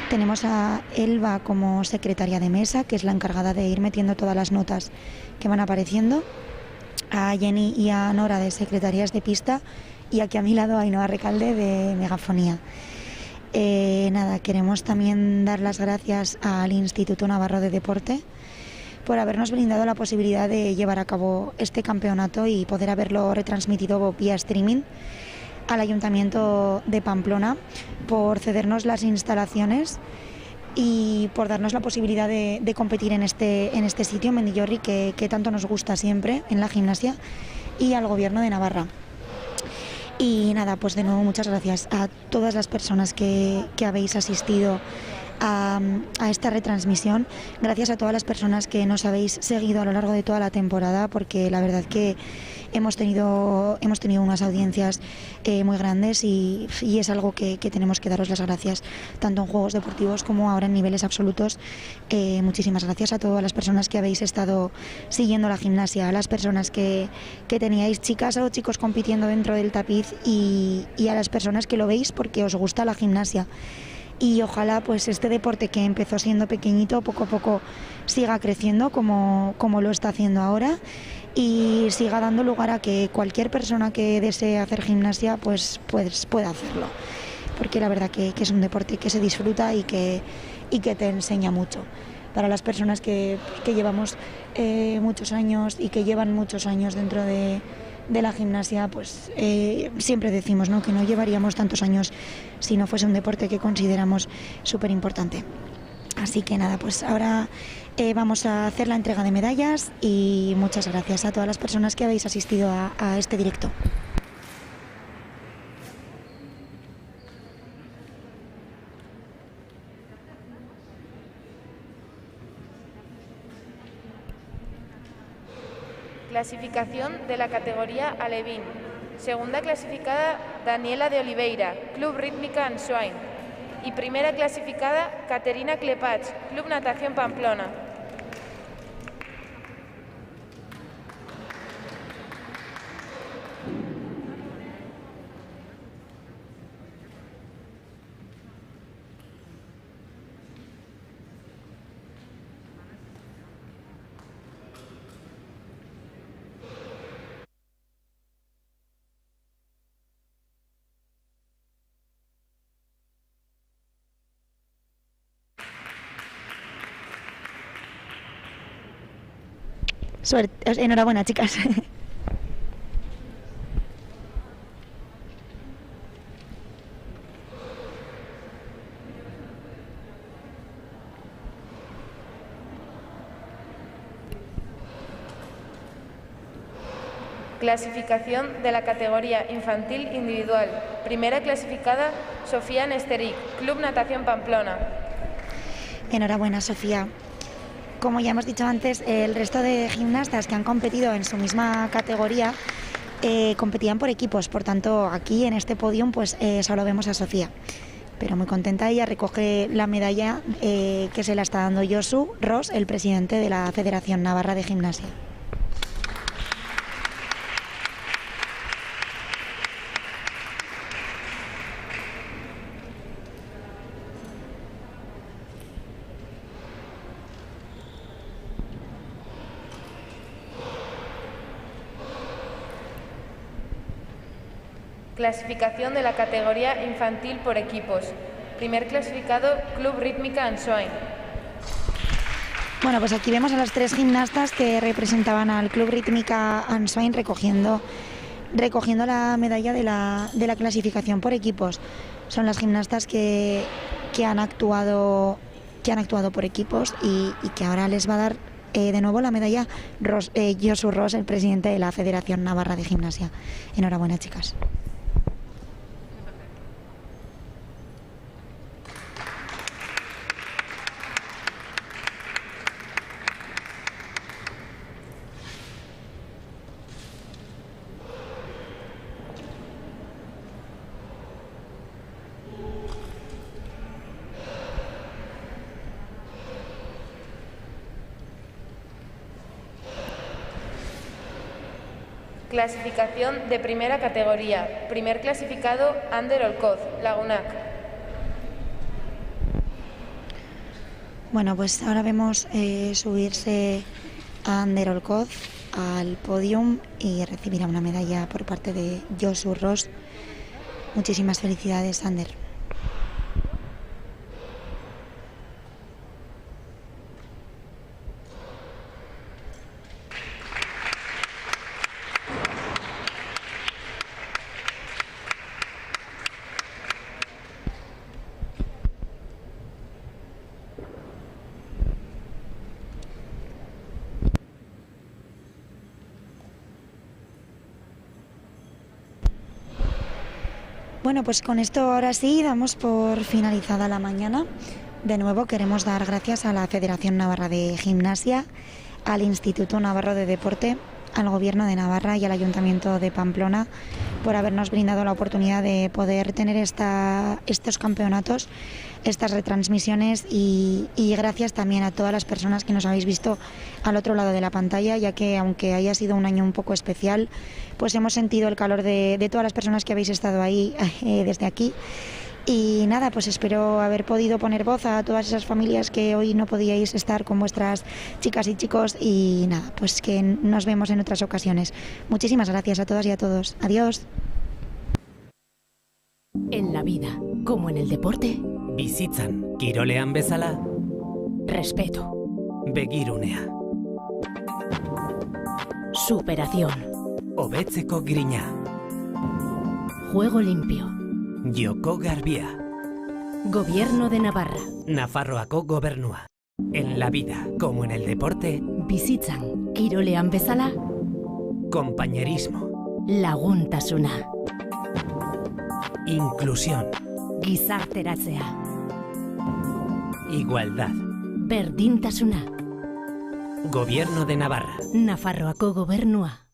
Tenemos a Elba como secretaria de mesa, que es la encargada de ir metiendo todas las notas que van apareciendo. A Jenny y a Nora de secretarias de pista, y aquí a mi lado a Ainhoa Recalde de megafonía. Queremos también dar las gracias al Instituto Navarro de Deporte por habernos brindado la posibilidad de llevar a cabo este campeonato y poder haberlo retransmitido vía streaming, al Ayuntamiento de Pamplona por cedernos las instalaciones y por darnos la posibilidad de competir en este sitio, en Mendillorri, que tanto nos gusta siempre en la gimnasia, y al Gobierno de Navarra. Y nada, pues de nuevo muchas gracias a todas las personas que habéis asistido a esta retransmisión. Gracias a todas las personas que nos habéis seguido a lo largo de toda la temporada, porque la verdad que hemos tenido unas audiencias muy grandes y es algo que tenemos que daros las gracias, tanto en juegos deportivos como ahora en niveles absolutos. Muchísimas gracias a todas las personas que habéis estado siguiendo la gimnasia, a las personas que teníais chicas o chicos compitiendo dentro del tapiz y a las personas que lo veis porque os gusta la gimnasia. Y ojalá pues este deporte que empezó siendo pequeñito poco a poco siga creciendo como lo está haciendo ahora y siga dando lugar a que cualquier persona que desee hacer gimnasia pues pueda hacerlo, porque la verdad que es un deporte que se disfruta y que te enseña mucho. Para las personas que llevamos muchos años y que llevan muchos años dentro de la gimnasia, pues siempre decimos, ¿no?, que no llevaríamos tantos años si no fuese un deporte que consideramos súper importante. Así que nada, pues ahora vamos a hacer la entrega de medallas y muchas gracias a todas las personas que habéis asistido a este directo. Clasificación de la categoría Alevín. Segunda clasificada, Daniela de Oliveira, Club Rítmica Ansoain. Y primera clasificada, Caterina Klepach, Club Natación Pamplona. Suerte, enhorabuena, chicas. Clasificación de la categoría infantil individual. Primera clasificada, Sofía Nesteric, Club Natación Pamplona. Enhorabuena, Sofía. Como ya hemos dicho antes, el resto de gimnastas que han competido en su misma categoría competían por equipos, por tanto aquí en este podium pues solo vemos a Sofía. Pero muy contenta, ella recoge la medalla que se la está dando Josu Ros, el presidente de la Federación Navarra de Gimnasia. Clasificación de la categoría infantil por equipos. Primer clasificado, Club Rítmica Ansoain. Bueno, pues aquí vemos a las tres gimnastas que representaban al Club Rítmica Ansoain recogiendo la medalla de la clasificación por equipos. Son las gimnastas que han actuado por equipos y que ahora les va a dar de nuevo la medalla Josu Ros, el presidente de la Federación Navarra de Gimnasia. Enhorabuena, chicas. Clasificación de primera categoría. Primer clasificado, Ander Olcoz, Lagunac. Bueno, pues ahora vemos subirse a Ander Olcoz al podium y recibirá una medalla por parte de Josu Ros. Muchísimas felicidades, Ander. Bueno, pues con esto ahora sí damos por finalizada la mañana. De nuevo queremos dar gracias a la Federación Navarra de Gimnasia, al Instituto Navarro de Deporte, al Gobierno de Navarra y al Ayuntamiento de Pamplona por habernos brindado la oportunidad de poder tener estos campeonatos, estas retransmisiones y gracias también a todas las personas que nos habéis visto al otro lado de la pantalla, ya que aunque haya sido un año un poco especial, pues hemos sentido el calor de todas las personas que habéis estado ahí desde aquí. Y nada, pues espero haber podido poner voz a todas esas familias que hoy no podíais estar con vuestras chicas y chicos y nada, pues que nos vemos en otras ocasiones. Muchísimas gracias a todas y a todos. Adiós. En la vida, como en el deporte, Bizitzan, kirolean bezala, respeto, begirunea, superación, hobetzeko grina, juego limpio, joko garbia, Gobierno de Navarra, Nafarroako gobernua. En la vida, como en el deporte, bizitzan, kirolean bezala, compañerismo, laguntasuna, inclusión, gizarteratzea, igualdad. berdintasuna, Gobierno de Navarra. Nafarroako gobernua.